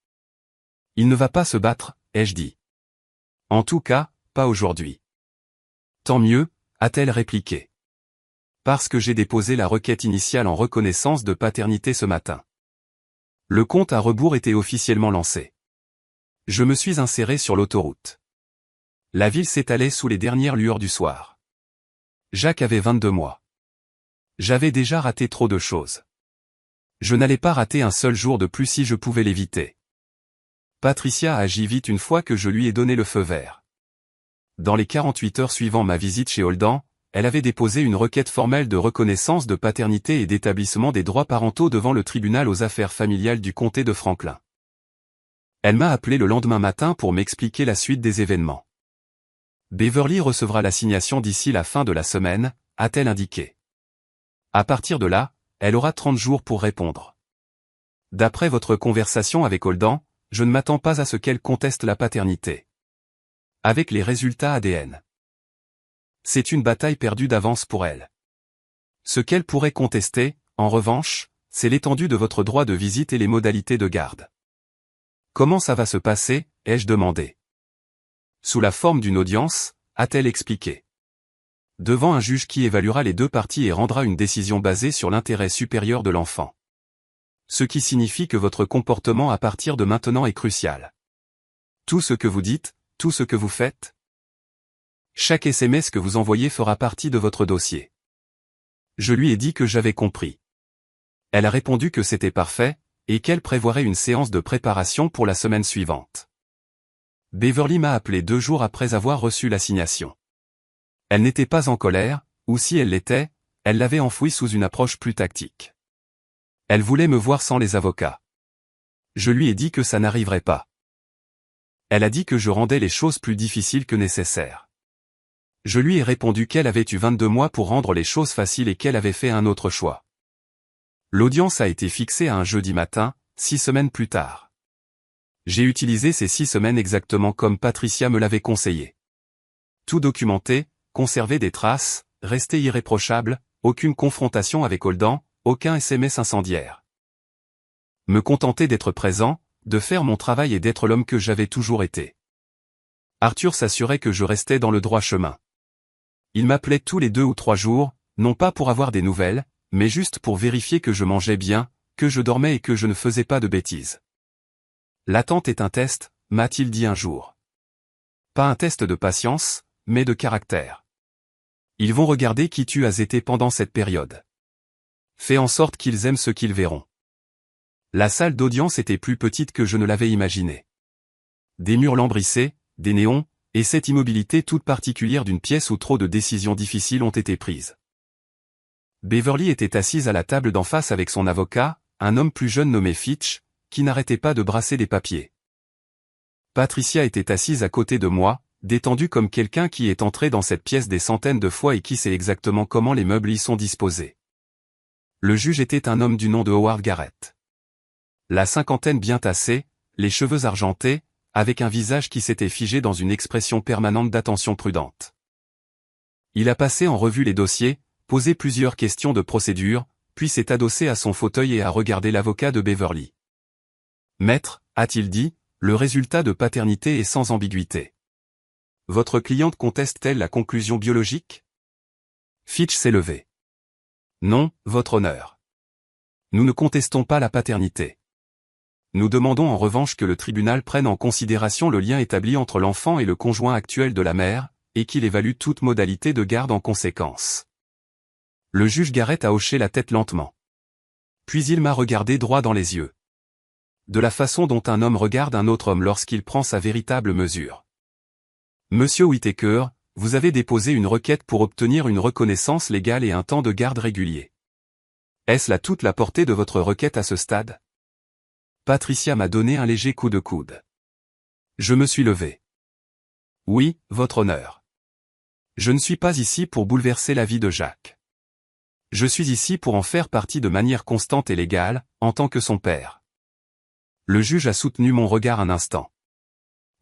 Il ne va pas se battre, ai-je dit. En tout cas, pas aujourd'hui. Tant mieux, a-t-elle répliqué. Parce que j'ai déposé la requête initiale en reconnaissance de paternité ce matin. Le compte à rebours était officiellement lancé. Je me suis inséré sur l'autoroute. La ville s'étalait sous les dernières lueurs du soir. Jacques avait 22 mois. J'avais déjà raté trop de choses. Je n'allais pas rater un seul jour de plus si je pouvais l'éviter. Patricia a agi vite une fois que je lui ai donné le feu vert. Dans les 48 heures suivant ma visite chez Holden, elle avait déposé une requête formelle de reconnaissance de paternité et d'établissement des droits parentaux devant le tribunal aux affaires familiales du comté de Franklin. Elle m'a appelé le lendemain matin pour m'expliquer la suite des événements. Beverly recevra l'assignation d'ici la fin de la semaine, a-t-elle indiqué. À partir de là, elle aura 30 jours pour répondre. D'après votre conversation avec Holden, je ne m'attends pas à ce qu'elle conteste la paternité. Avec les résultats ADN. C'est une bataille perdue d'avance pour elle. Ce qu'elle pourrait contester, en revanche, c'est l'étendue de votre droit de visite et les modalités de garde. Comment ça va se passer, ai-je demandé. Sous la forme d'une audience, a-t-elle expliqué. Devant un juge qui évaluera les deux parties et rendra une décision basée sur l'intérêt supérieur de l'enfant. Ce qui signifie que votre comportement à partir de maintenant est crucial. Tout ce que vous dites, tout ce que vous faites. Chaque SMS que vous envoyez fera partie de votre dossier. Je lui ai dit que j'avais compris. Elle a répondu que c'était parfait, et qu'elle prévoirait une séance de préparation pour la semaine suivante. Beverly m'a appelé 2 jours après avoir reçu l'assignation. Elle n'était pas en colère, ou si elle l'était, elle l'avait enfouie sous une approche plus tactique. Elle voulait me voir sans les avocats. Je lui ai dit que ça n'arriverait pas. Elle a dit que je rendais les choses plus difficiles que nécessaire. Je lui ai répondu qu'elle avait eu 22 mois pour rendre les choses faciles et qu'elle avait fait un autre choix. L'audience a été fixée à un jeudi matin, 6 semaines plus tard. J'ai utilisé ces 6 semaines exactement comme Patricia me l'avait conseillé. Tout documenté, conserver des traces, rester irréprochable, aucune confrontation avec Holden, aucun SMS incendiaire. Me contenter d'être présent, de faire mon travail et d'être l'homme que j'avais toujours été. Arthur s'assurait que je restais dans le droit chemin. Il m'appelait tous les 2 ou 3 jours, non pas pour avoir des nouvelles, mais juste pour vérifier que je mangeais bien, que je dormais et que je ne faisais pas de bêtises. L'attente est un test, m'a-t-il dit un jour. Pas un test de patience, mais de caractère. Ils vont regarder qui tu as été pendant cette période. Fais en sorte qu'ils aiment ce qu'ils verront. La salle d'audience était plus petite que je ne l'avais imaginé. Des murs lambrissés, des néons, et cette immobilité toute particulière d'une pièce où trop de décisions difficiles ont été prises. Beverly était assise à la table d'en face avec son avocat, un homme plus jeune nommé Fitch, qui n'arrêtait pas de brasser des papiers. Patricia était assise à côté de moi, détendue comme quelqu'un qui est entré dans cette pièce des centaines de fois et qui sait exactement comment les meubles y sont disposés. Le juge était un homme du nom de Howard Garrett. La cinquantaine bien tassée, les cheveux argentés, avec un visage qui s'était figé dans une expression permanente d'attention prudente. Il a passé en revue les dossiers, posé plusieurs questions de procédure, puis s'est adossé à son fauteuil et a regardé l'avocat de Beverly. « Maître, a-t-il dit, le résultat de paternité est sans ambiguïté. Votre cliente conteste-t-elle la conclusion biologique ?» Fitch s'est levé. « Non, votre honneur. Nous ne contestons pas la paternité. Nous demandons en revanche que le tribunal prenne en considération le lien établi entre l'enfant et le conjoint actuel de la mère, et qu'il évalue toute modalité de garde en conséquence. » Le juge Garrett a hoché la tête lentement. Puis il m'a regardé droit dans les yeux. De la façon dont un homme regarde un autre homme lorsqu'il prend sa véritable mesure. « Monsieur Whittaker, vous avez déposé une requête pour obtenir une reconnaissance légale et un temps de garde régulier. Est-ce là toute la portée de votre requête à ce stade ?» Patricia m'a donné un léger coup de coude. Je me suis levé. « Oui, votre honneur. Je ne suis pas ici pour bouleverser la vie de Jacques. Je suis ici pour en faire partie de manière constante et légale, en tant que son père. » Le juge a soutenu mon regard un instant.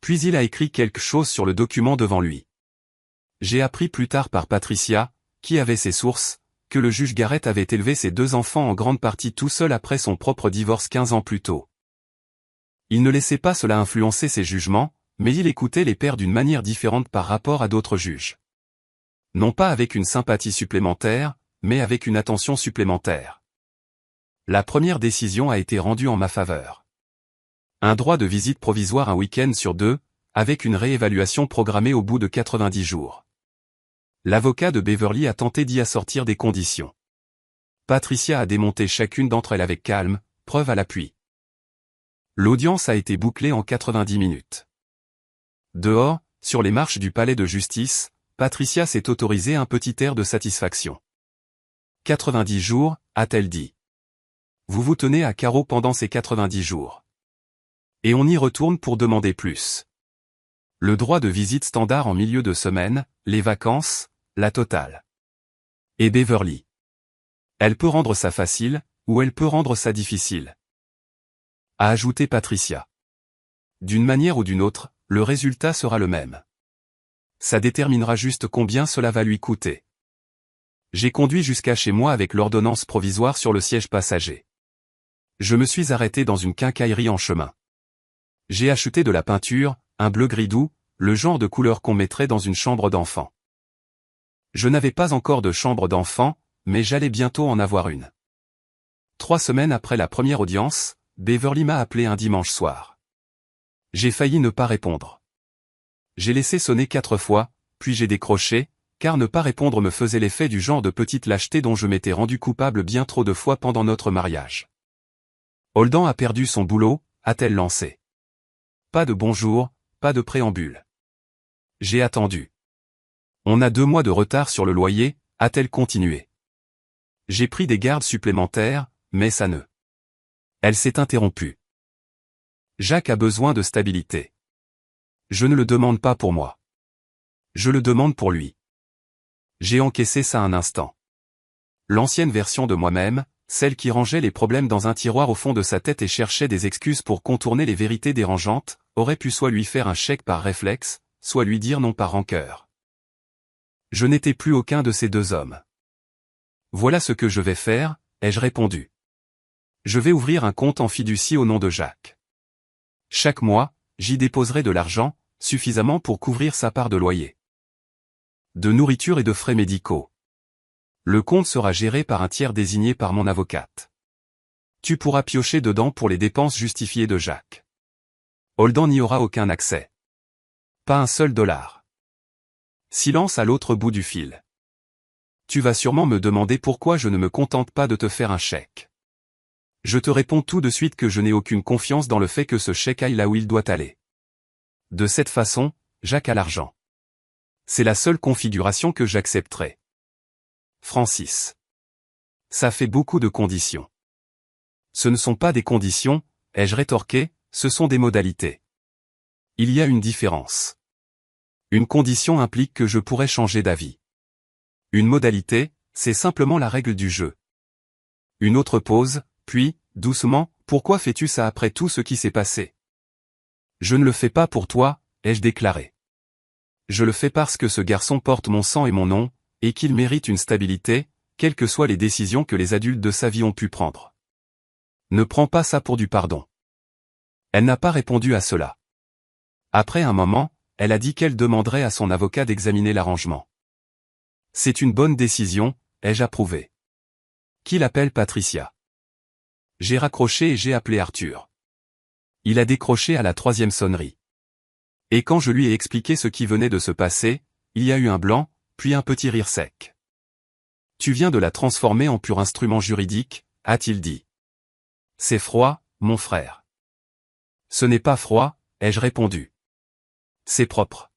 Puis il a écrit quelque chose sur le document devant lui. J'ai appris plus tard par Patricia, qui avait ses sources, que le juge Garrett avait élevé ses 2 enfants en grande partie tout seul après son propre divorce 15 ans plus tôt. Il ne laissait pas cela influencer ses jugements, mais il écoutait les pères d'une manière différente par rapport à d'autres juges. Non pas avec une sympathie supplémentaire, mais avec une attention supplémentaire. La première décision a été rendue en ma faveur. Un droit de visite provisoire un week-end sur 2, avec une réévaluation programmée au bout de 90 jours. L'avocat de Beverly a tenté d'y assortir des conditions. Patricia a démonté chacune d'entre elles avec calme, preuve à l'appui. L'audience a été bouclée en 90 minutes. Dehors, sur les marches du palais de justice, Patricia s'est autorisée un petit air de satisfaction. 90 jours, a-t-elle dit. Vous vous tenez à carreau pendant ces 90 jours. Et on y retourne pour demander plus. Le droit de visite standard en milieu de semaine, les vacances, la totale. Et Beverly. Elle peut rendre ça facile, ou elle peut rendre ça difficile. A ajouté Patricia. D'une manière ou d'une autre, le résultat sera le même. Ça déterminera juste combien cela va lui coûter. J'ai conduit jusqu'à chez moi avec l'ordonnance provisoire sur le siège passager. Je me suis arrêté dans une quincaillerie en chemin. J'ai acheté de la peinture, un bleu-gris doux, le genre de couleur qu'on mettrait dans une chambre d'enfant. Je n'avais pas encore de chambre d'enfant, mais j'allais bientôt en avoir une. 3 semaines après la première audience, Beverly m'a appelé un dimanche soir. J'ai failli ne pas répondre. J'ai laissé sonner 4 fois, puis j'ai décroché, car ne pas répondre me faisait l'effet du genre de petite lâcheté dont je m'étais rendu coupable bien trop de fois pendant notre mariage. Holden a perdu son boulot, a-t-elle lancé. Pas de bonjour, pas de préambule. J'ai attendu. On a 2 mois de retard sur le loyer, a-t-elle continué. J'ai pris des gardes supplémentaires, mais ça ne. Elle s'est interrompue. Jacques a besoin de stabilité. Je ne le demande pas pour moi. Je le demande pour lui. J'ai encaissé ça un instant. L'ancienne version de moi-même, celle qui rangeait les problèmes dans un tiroir au fond de sa tête et cherchait des excuses pour contourner les vérités dérangeantes, aurait pu soit lui faire un chèque par réflexe, soit lui dire non par rancœur. Je n'étais plus aucun de ces 2 hommes. Voilà ce que je vais faire, ai-je répondu. Je vais ouvrir un compte en fiducie au nom de Jacques. Chaque mois, j'y déposerai de l'argent, suffisamment pour couvrir sa part de loyer, de nourriture et de frais médicaux. Le compte sera géré par un tiers désigné par mon avocate. Tu pourras piocher dedans pour les dépenses justifiées de Jacques. Holden n'y aura aucun accès. Pas un seul dollar. Silence à l'autre bout du fil. Tu vas sûrement me demander pourquoi je ne me contente pas de te faire un chèque. Je te réponds tout de suite que je n'ai aucune confiance dans le fait que ce chèque aille là où il doit aller. De cette façon, Jacques a l'argent. C'est la seule configuration que j'accepterai. Francis. Ça fait beaucoup de conditions. Ce ne sont pas des conditions, ai-je rétorqué, ce sont des modalités. Il y a une différence. Une condition implique que je pourrais changer d'avis. Une modalité, c'est simplement la règle du jeu. Une autre pause, puis, doucement, pourquoi fais-tu ça après tout ce qui s'est passé? Je ne le fais pas pour toi, ai-je déclaré. Je le fais parce que ce garçon porte mon sang et mon nom, et qu'il mérite une stabilité, quelles que soient les décisions que les adultes de sa vie ont pu prendre. Ne prends pas ça pour du pardon. Elle n'a pas répondu à cela. Après un moment, elle a dit qu'elle demanderait à son avocat d'examiner l'arrangement. C'est une bonne décision, ai-je approuvé. Qui l'appelle Patricia? J'ai raccroché et j'ai appelé Arthur. Il a décroché à la 3e sonnerie. Et quand je lui ai expliqué ce qui venait de se passer, il y a eu un blanc, puis un petit rire sec. Tu viens de la transformer en pur instrument juridique, a-t-il dit. C'est froid, mon frère. Ce n'est pas froid, ai-je répondu. C'est propre.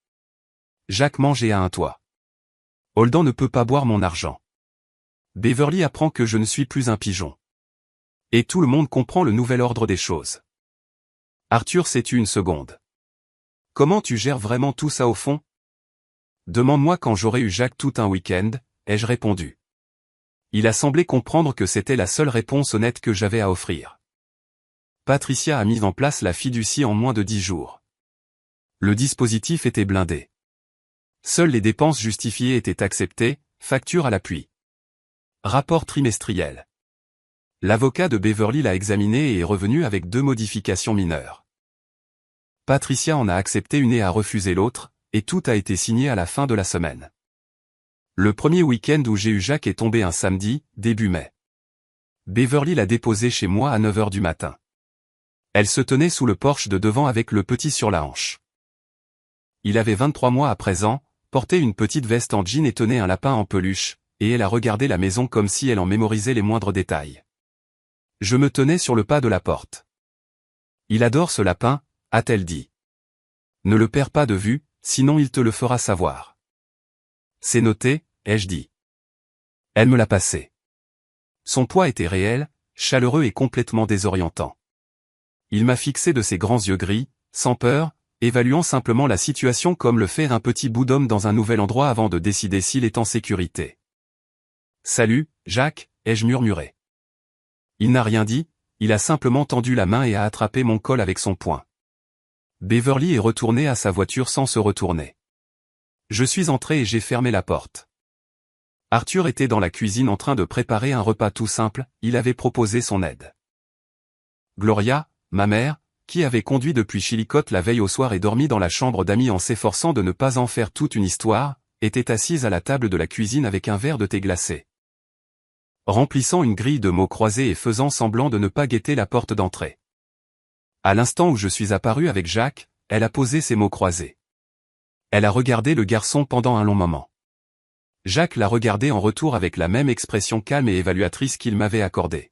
Jacques mange et a un toit. Holden ne peut pas boire mon argent. Beverly apprend que je ne suis plus un pigeon. Et tout le monde comprend le nouvel ordre des choses. Arthur s'est tu une seconde. Comment tu gères vraiment tout ça au fond? Demande-moi quand j'aurai eu Jacques tout un week-end, ai-je répondu. Il a semblé comprendre que c'était la seule réponse honnête que j'avais à offrir. Patricia a mis en place la fiducie en moins de 10 jours. Le dispositif était blindé. Seules les dépenses justifiées étaient acceptées, facture à l'appui. Rapport trimestriel. L'avocat de Beverly l'a examiné et est revenu avec 2 modifications mineures. Patricia en a accepté une et a refusé l'autre, et tout a été signé à la fin de la semaine. Le premier week-end où j'ai eu Jacques est tombé un samedi, début mai. Beverly l'a déposé chez moi à 9 h du matin. Elle se tenait sous le porche de devant avec le petit sur la hanche. Il avait 23 mois à présent, portait une petite veste en jean et tenait un lapin en peluche, et elle a regardé la maison comme si elle en mémorisait les moindres détails. Je me tenais sur le pas de la porte. Il adore ce lapin, a-t-elle dit. Ne le perds pas de vue, sinon il te le fera savoir. C'est noté, ai-je dit. Elle me l'a passé. Son poids était réel, chaleureux et complètement désorientant. Il m'a fixé de ses grands yeux gris, sans peur, évaluant simplement la situation comme le fait un petit bout d'homme dans un nouvel endroit avant de décider s'il est en sécurité. Salut, Jacques, ai-je murmuré. Il n'a rien dit, il a simplement tendu la main et a attrapé mon col avec son poing. Beverly est retournée à sa voiture sans se retourner. Je suis entré et j'ai fermé la porte. Arthur était dans la cuisine en train de préparer un repas tout simple, il avait proposé son aide. Gloria, ma mère, qui avait conduit depuis Chillicothe la veille au soir et dormi dans la chambre d'amis en s'efforçant de ne pas en faire toute une histoire, était assise à la table de la cuisine avec un verre de thé glacé. Remplissant une grille de mots croisés et faisant semblant de ne pas guetter la porte d'entrée. À l'instant où je suis apparu avec Jacques, elle a posé ses mots croisés. Elle a regardé le garçon pendant un long moment. Jacques l'a regardé en retour avec la même expression calme et évaluatrice qu'il m'avait accordée.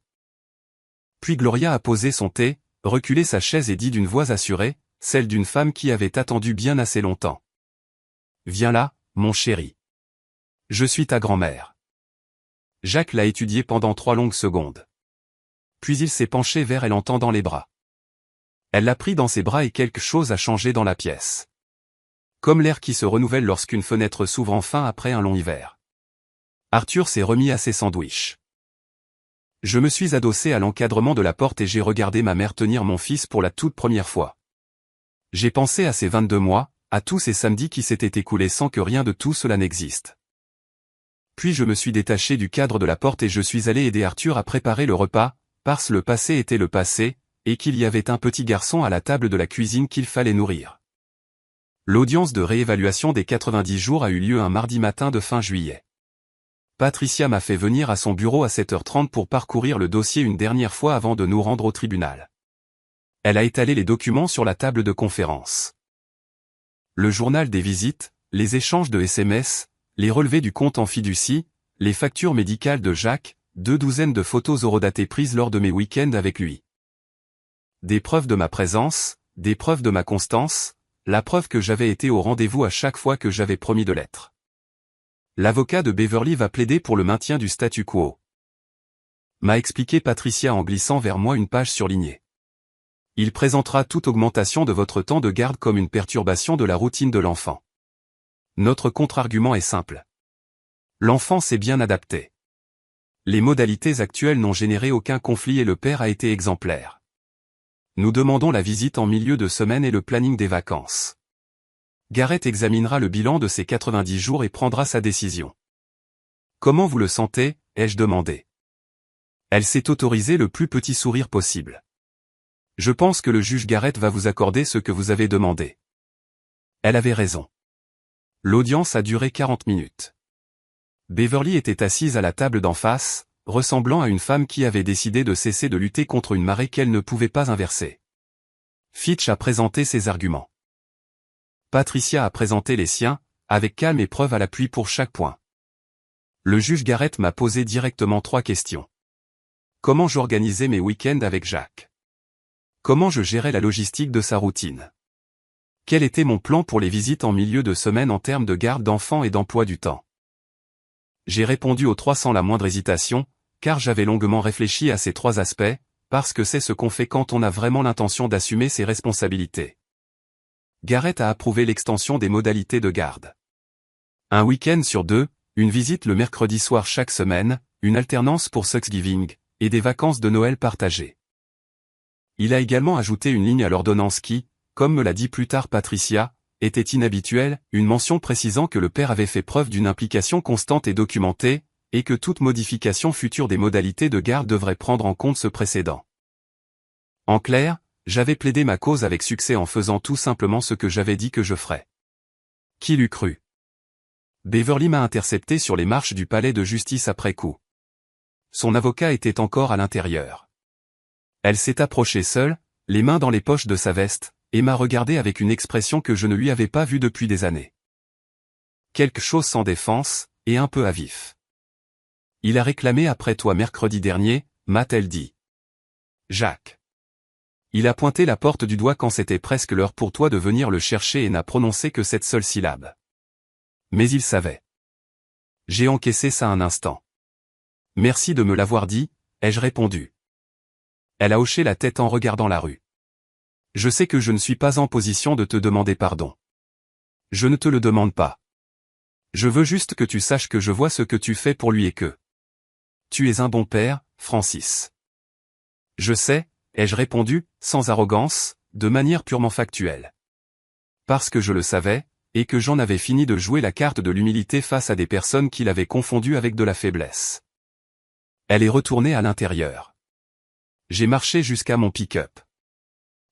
Puis Gloria a posé son thé, reculé sa chaise et dit d'une voix assurée, celle d'une femme qui avait attendu bien assez longtemps. Viens là, mon chéri. Je suis ta grand-mère. Jacques l'a étudiée pendant 3 longues secondes. Puis il s'est penché vers elle en tendant les bras. Elle l'a pris dans ses bras et quelque chose a changé dans la pièce. Comme l'air qui se renouvelle lorsqu'une fenêtre s'ouvre enfin après un long hiver. Arthur s'est remis à ses sandwichs. Je me suis adossé à l'encadrement de la porte et j'ai regardé ma mère tenir mon fils pour la toute première fois. J'ai pensé à ces 22 mois, à tous ces samedis qui s'étaient écoulés sans que rien de tout cela n'existe. Puis je me suis détaché du cadre de la porte et je suis allé aider Arthur à préparer le repas, parce que le passé était le passé, et qu'il y avait un petit garçon à la table de la cuisine qu'il fallait nourrir. L'audience de réévaluation des 90 jours a eu lieu un mardi matin de fin juillet. Patricia m'a fait venir à son bureau à 7h30 pour parcourir le dossier une dernière fois avant de nous rendre au tribunal. Elle a étalé les documents sur la table de conférence. Le journal des visites, les échanges de SMS, les relevés du compte en fiducie, les factures médicales de Jacques, 2 douzaines de photos horodatées prises lors de mes week-ends avec lui. Des preuves de ma présence, des preuves de ma constance, la preuve que j'avais été au rendez-vous à chaque fois que j'avais promis de l'être. L'avocat de Beverly va plaider pour le maintien du statu quo. M'a expliqué Patricia en glissant vers moi une page surlignée. Il présentera toute augmentation de votre temps de garde comme une perturbation de la routine de l'enfant. Notre contre-argument est simple. L'enfant s'est bien adapté. Les modalités actuelles n'ont généré aucun conflit et le père a été exemplaire. Nous demandons la visite en milieu de semaine et le planning des vacances. Garrett examinera le bilan de ces 90 jours et prendra sa décision. Comment vous le sentez, ai-je demandé. Elle s'est autorisée le plus petit sourire possible. Je pense que le juge Garrett va vous accorder ce que vous avez demandé. Elle avait raison. L'audience a duré 40 minutes. Beverly était assise à la table d'en face, ressemblant à une femme qui avait décidé de cesser de lutter contre une marée qu'elle ne pouvait pas inverser. Fitch a présenté ses arguments. Patricia a présenté les siens, avec calme et preuve à l'appui pour chaque point. Le juge Garrett m'a posé directement 3 questions. Comment j'organisais mes week-ends avec Jacques? Comment je gérais la logistique de sa routine? Quel était mon plan pour les visites en milieu de semaine en termes de garde d'enfants et d'emploi du temps? J'ai répondu aux 3 sans la moindre hésitation, car j'avais longuement réfléchi à ces 3 aspects, parce que c'est ce qu'on fait quand on a vraiment l'intention d'assumer ses responsabilités. Garrett a approuvé l'extension des modalités de garde. Un week-end sur 2, une visite le mercredi soir chaque semaine, une alternance pour Thanksgiving, et des vacances de Noël partagées. Il a également ajouté une ligne à l'ordonnance qui, comme me l'a dit plus tard Patricia, était inhabituelle, une mention précisant que le père avait fait preuve d'une implication constante et documentée, et que toute modification future des modalités de garde devrait prendre en compte ce précédent. En clair, j'avais plaidé ma cause avec succès en faisant tout simplement ce que j'avais dit que je ferais. Qui l'eût cru? Beverly m'a intercepté sur les marches du palais de justice après coup. Son avocat était encore à l'intérieur. Elle s'est approchée seule, les mains dans les poches de sa veste, et m'a regardé avec une expression que je ne lui avais pas vue depuis des années. Quelque chose sans défense, et un peu à vif. Il a réclamé après toi mercredi dernier, m'a-t-elle dit. Jacques. Il a pointé la porte du doigt quand c'était presque l'heure pour toi de venir le chercher et n'a prononcé que cette seule syllabe. Mais il savait. J'ai encaissé ça un instant. Merci de me l'avoir dit, ai-je répondu. Elle a hoché la tête en regardant la rue. Je sais que je ne suis pas en position de te demander pardon. Je ne te le demande pas. Je veux juste que tu saches que je vois ce que tu fais pour lui et que tu es un bon père, Francis. Je sais, ai-je répondu, sans arrogance, de manière purement factuelle. Parce que je le savais, et que j'en avais fini de jouer la carte de l'humilité face à des personnes qui l'avaient confondu avec de la faiblesse. Elle est retournée à l'intérieur. J'ai marché jusqu'à mon pick-up.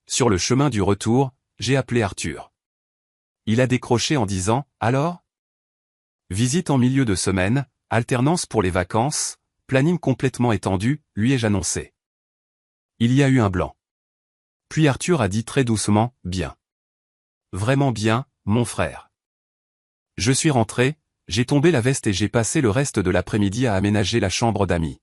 Sur le chemin du retour, j'ai appelé Arthur. Il a décroché en disant « Alors ?» Visite en milieu de semaine, alternance pour les vacances, planning complètement étendu, lui ai-je annoncé. Il y a eu un blanc. Puis Arthur a dit très doucement « Bien. Vraiment bien, mon frère. » Je suis rentré, j'ai tombé la veste et j'ai passé le reste de l'après-midi à aménager la chambre d'amis.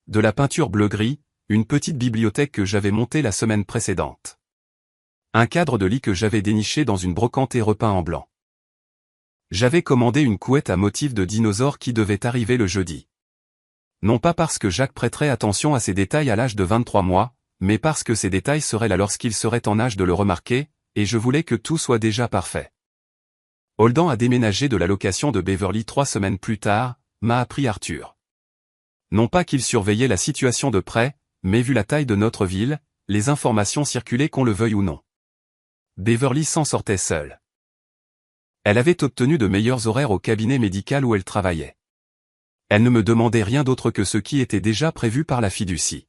De la peinture bleu-gris, une petite bibliothèque que j'avais montée la semaine précédente. Un cadre de lit que j'avais déniché dans une brocante et repeint en blanc. J'avais commandé une couette à motif de dinosaure qui devait arriver le jeudi. Non pas parce que Jacques prêterait attention à ces détails à l'âge de 23 mois, mais parce que ces détails seraient là lorsqu'il serait en âge de le remarquer, et je voulais que tout soit déjà parfait. Holden a déménagé de la location de Beverly 3 semaines plus tard, m'a appris Arthur. Non pas qu'il surveillait la situation de près, mais vu la taille de notre ville, les informations circulaient qu'on le veuille ou non. Beverly s'en sortait seule. Elle avait obtenu de meilleurs horaires au cabinet médical où elle travaillait. Elle ne me demandait rien d'autre que ce qui était déjà prévu par la fiducie.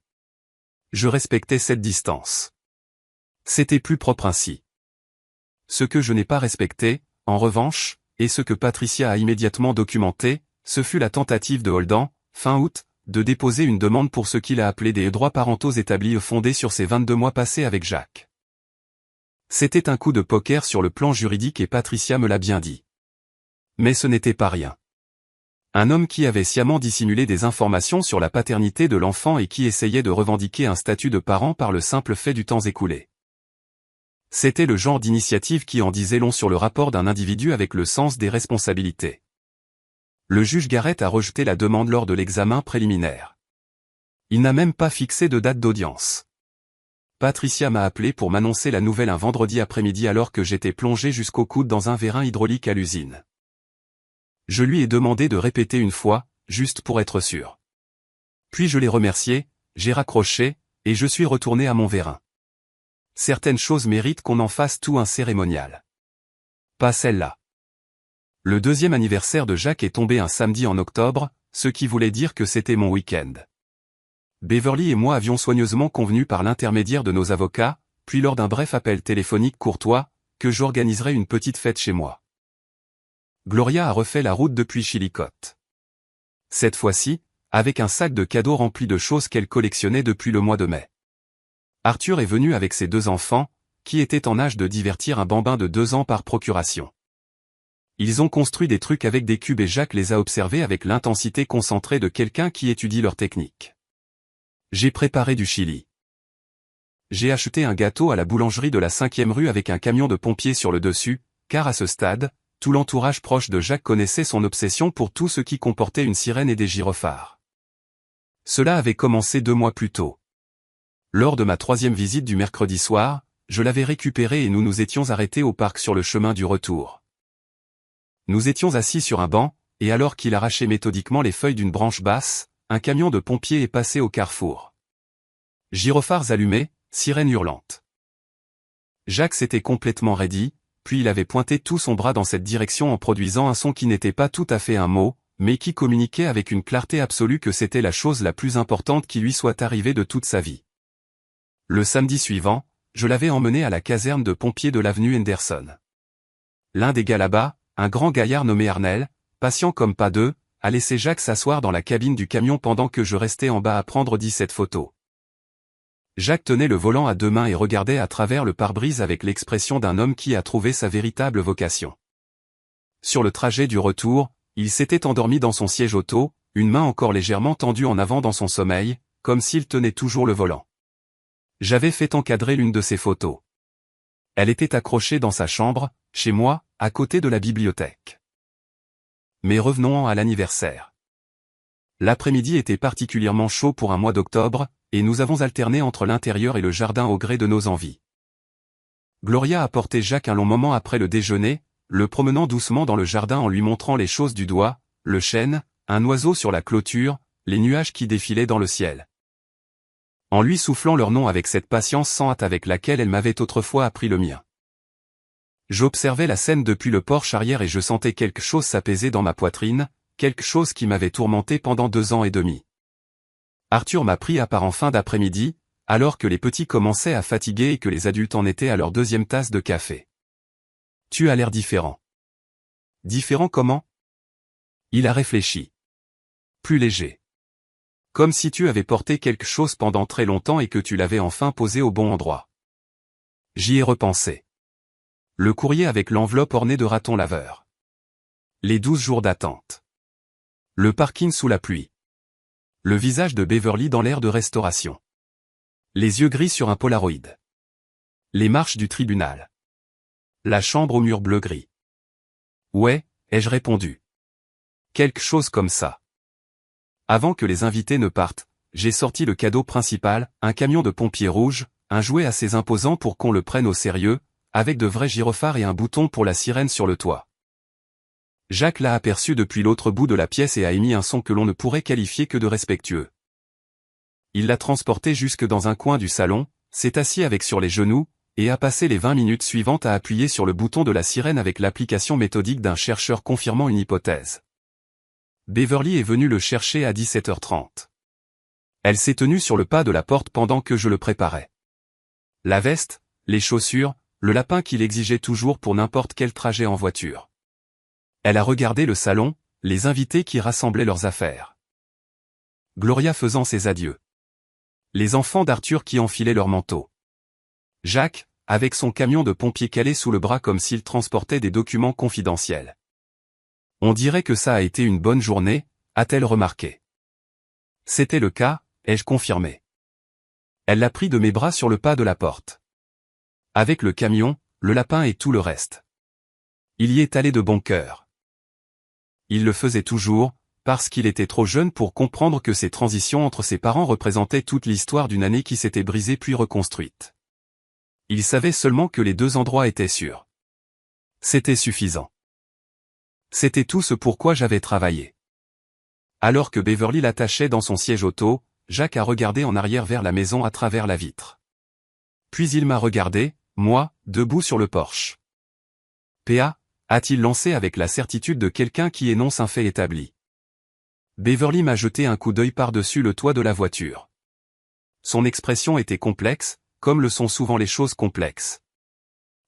Je respectais cette distance. C'était plus propre ainsi. Ce que je n'ai pas respecté, en revanche, et ce que Patricia a immédiatement documenté, ce fut la tentative de Holden, fin août, de déposer une demande pour ce qu'il a appelé des droits parentaux établis fondés sur ses 22 mois passés avec Jacques. C'était un coup de poker sur le plan juridique et Patricia me l'a bien dit. Mais ce n'était pas rien. Un homme qui avait sciemment dissimulé des informations sur la paternité de l'enfant et qui essayait de revendiquer un statut de parent par le simple fait du temps écoulé. C'était le genre d'initiative qui en disait long sur le rapport d'un individu avec le sens des responsabilités. Le juge Garrett a rejeté la demande lors de l'examen préliminaire. Il n'a même pas fixé de date d'audience. Patricia m'a appelé pour m'annoncer la nouvelle un vendredi après-midi alors que j'étais plongé jusqu'au coude dans un vérin hydraulique à l'usine. Je lui ai demandé de répéter une fois, juste pour être sûr. Puis je l'ai remercié, j'ai raccroché, et je suis retourné à mon vérin. Certaines choses méritent qu'on en fasse tout un cérémonial. Pas celle-là. Le deuxième anniversaire de Jacques est tombé un samedi en octobre, ce qui voulait dire que c'était mon week-end. Beverly et moi avions soigneusement convenu par l'intermédiaire de nos avocats, puis lors d'un bref appel téléphonique courtois, que j'organiserais une petite fête chez moi. Gloria a refait la route depuis Chillicothe. Cette fois-ci, avec un sac de cadeaux rempli de choses qu'elle collectionnait depuis le mois de mai. Arthur est venu avec ses 2 enfants, qui étaient en âge de divertir un bambin de 2 ans par procuration. Ils ont construit des trucs avec des cubes et Jacques les a observés avec l'intensité concentrée de quelqu'un qui étudie leur technique. J'ai préparé du chili. J'ai acheté un gâteau à la boulangerie de la 5e rue avec un camion de pompiers sur le dessus, car à ce stade, tout l'entourage proche de Jacques connaissait son obsession pour tout ce qui comportait une sirène et des gyrophares. Cela avait commencé 2 mois plus tôt. Lors de ma 3e visite du mercredi soir, je l'avais récupéré et nous nous étions arrêtés au parc sur le chemin du retour. Nous étions assis sur un banc, et alors qu'il arrachait méthodiquement les feuilles d'une branche basse, un camion de pompiers est passé au carrefour. Gyrophares allumés, sirène hurlante. Jacques s'était complètement raidi, puis il avait pointé tout son bras dans cette direction en produisant un son qui n'était pas tout à fait un mot, mais qui communiquait avec une clarté absolue que c'était la chose la plus importante qui lui soit arrivée de toute sa vie. Le samedi suivant, je l'avais emmené à la caserne de pompiers de l'avenue Henderson. L'un des gars là-bas, un grand gaillard nommé Arnel, patient comme pas deux, a laissé Jacques s'asseoir dans la cabine du camion pendant que je restais en bas à prendre 17 photos. Jacques tenait le volant à 2 mains et regardait à travers le pare-brise avec l'expression d'un homme qui a trouvé sa véritable vocation. Sur le trajet du retour, il s'était endormi dans son siège auto, une main encore légèrement tendue en avant dans son sommeil, comme s'il tenait toujours le volant. J'avais fait encadrer l'une de ses photos. Elle était accrochée dans sa chambre, chez moi, à côté de la bibliothèque. Mais revenons à l'anniversaire. L'après-midi était particulièrement chaud pour un mois d'octobre, et nous avons alterné entre l'intérieur et le jardin au gré de nos envies. Gloria a porté Jacques un long moment après le déjeuner, le promenant doucement dans le jardin en lui montrant les choses du doigt, le chêne, un oiseau sur la clôture, les nuages qui défilaient dans le ciel. En lui soufflant leur nom avec cette patience sans hâte avec laquelle elle m'avait autrefois appris le mien. J'observais la scène depuis le porche arrière et je sentais quelque chose s'apaiser dans ma poitrine, quelque chose qui m'avait tourmenté pendant 2 ans et demi. Arthur m'a pris à part en fin d'après-midi, alors que les petits commençaient à fatiguer et que les adultes en étaient à leur 2e tasse de café. Tu as l'air différent. Différent comment? Il a réfléchi. Plus léger. Comme si tu avais porté quelque chose pendant très longtemps et que tu l'avais enfin posé au bon endroit. J'y ai repensé. Le courrier avec l'enveloppe ornée de ratons laveurs. Les 12 jours d'attente. Le parking sous la pluie. Le visage de Beverly dans l'air de restauration. Les yeux gris sur un Polaroid. Les marches du tribunal. La chambre au mur bleu-gris. Ouais, ai-je répondu. Quelque chose comme ça. Avant que les invités ne partent, j'ai sorti le cadeau principal, un camion de pompiers rouge, un jouet assez imposant pour qu'on le prenne au sérieux, avec de vrais gyrophares et un bouton pour la sirène sur le toit. Jacques l'a aperçu depuis l'autre bout de la pièce et a émis un son que l'on ne pourrait qualifier que de respectueux. Il l'a transporté jusque dans un coin du salon, s'est assis avec sur les genoux, et a passé les 20 minutes suivantes à appuyer sur le bouton de la sirène avec l'application méthodique d'un chercheur confirmant une hypothèse. Beverly est venue le chercher à 17h30. Elle s'est tenue sur le pas de la porte pendant que je le préparais. La veste, les chaussures, le lapin qu'il exigeait toujours pour n'importe quel trajet en voiture. Elle a regardé le salon, les invités qui rassemblaient leurs affaires. Gloria faisant ses adieux. Les enfants d'Arthur qui enfilaient leurs manteaux. Jacques, avec son camion de pompiers calé sous le bras comme s'il transportait des documents confidentiels. On dirait que ça a été une bonne journée, a-t-elle remarqué. C'était le cas, ai-je confirmé. Elle l'a pris de mes bras sur le pas de la porte. Avec le camion, le lapin et tout le reste. Il y est allé de bon cœur. Il le faisait toujours, parce qu'il était trop jeune pour comprendre que ces transitions entre ses parents représentaient toute l'histoire d'une année qui s'était brisée puis reconstruite. Il savait seulement que les deux endroits étaient sûrs. C'était suffisant. C'était tout ce pourquoi j'avais travaillé. Alors que Beverly l'attachait dans son siège auto, Jacques a regardé en arrière vers la maison à travers la vitre. Puis il m'a regardé, moi, debout sur le porche. PA, a-t-il lancé avec la certitude de quelqu'un qui énonce un fait établi. Beverly m'a jeté un coup d'œil par-dessus le toit de la voiture. Son expression était complexe, comme le sont souvent les choses complexes.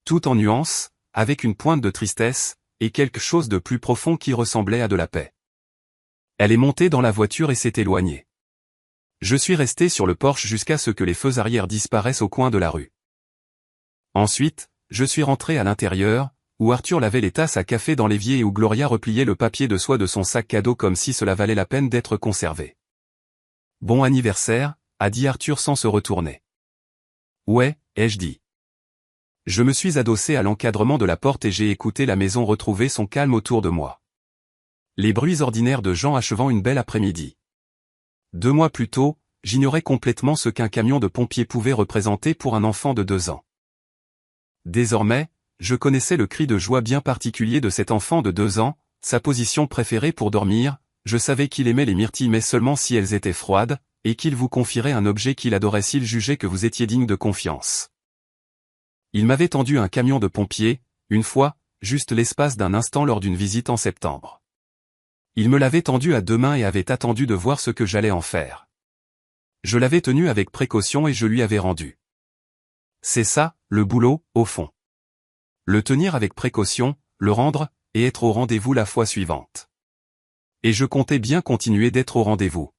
Tout en nuances, avec une pointe de tristesse, et quelque chose de plus profond qui ressemblait à de la paix. Elle est montée dans la voiture et s'est éloignée. Je suis resté sur le porche jusqu'à ce que les feux arrière disparaissent au coin de la rue. Ensuite, je suis rentré à l'intérieur, où Arthur lavait les tasses à café dans l'évier et où Gloria repliait le papier de soie de son sac cadeau comme si cela valait la peine d'être conservé. Bon anniversaire, a dit Arthur sans se retourner. Ouais, ai-je dit. Je me suis adossé à l'encadrement de la porte et j'ai écouté la maison retrouver son calme autour de moi. Les bruits ordinaires de gens achevant une belle après-midi. 2 mois plus tôt, j'ignorais complètement ce qu'un camion de pompiers pouvait représenter pour un enfant de 2 ans. Désormais, je connaissais le cri de joie bien particulier de cet enfant de 2 ans, sa position préférée pour dormir, je savais qu'il aimait les myrtilles mais seulement si elles étaient froides, et qu'il vous confierait un objet qu'il adorait s'il jugeait que vous étiez digne de confiance. Il m'avait tendu un camion de pompiers, une fois, juste l'espace d'un instant lors d'une visite en septembre. Il me l'avait tendu à 2 mains et avait attendu de voir ce que j'allais en faire. Je l'avais tenu avec précaution et je lui avais rendu. C'est ça, le boulot, au fond. Le tenir avec précaution, le rendre, et être au rendez-vous la fois suivante. Et je comptais bien continuer d'être au rendez-vous.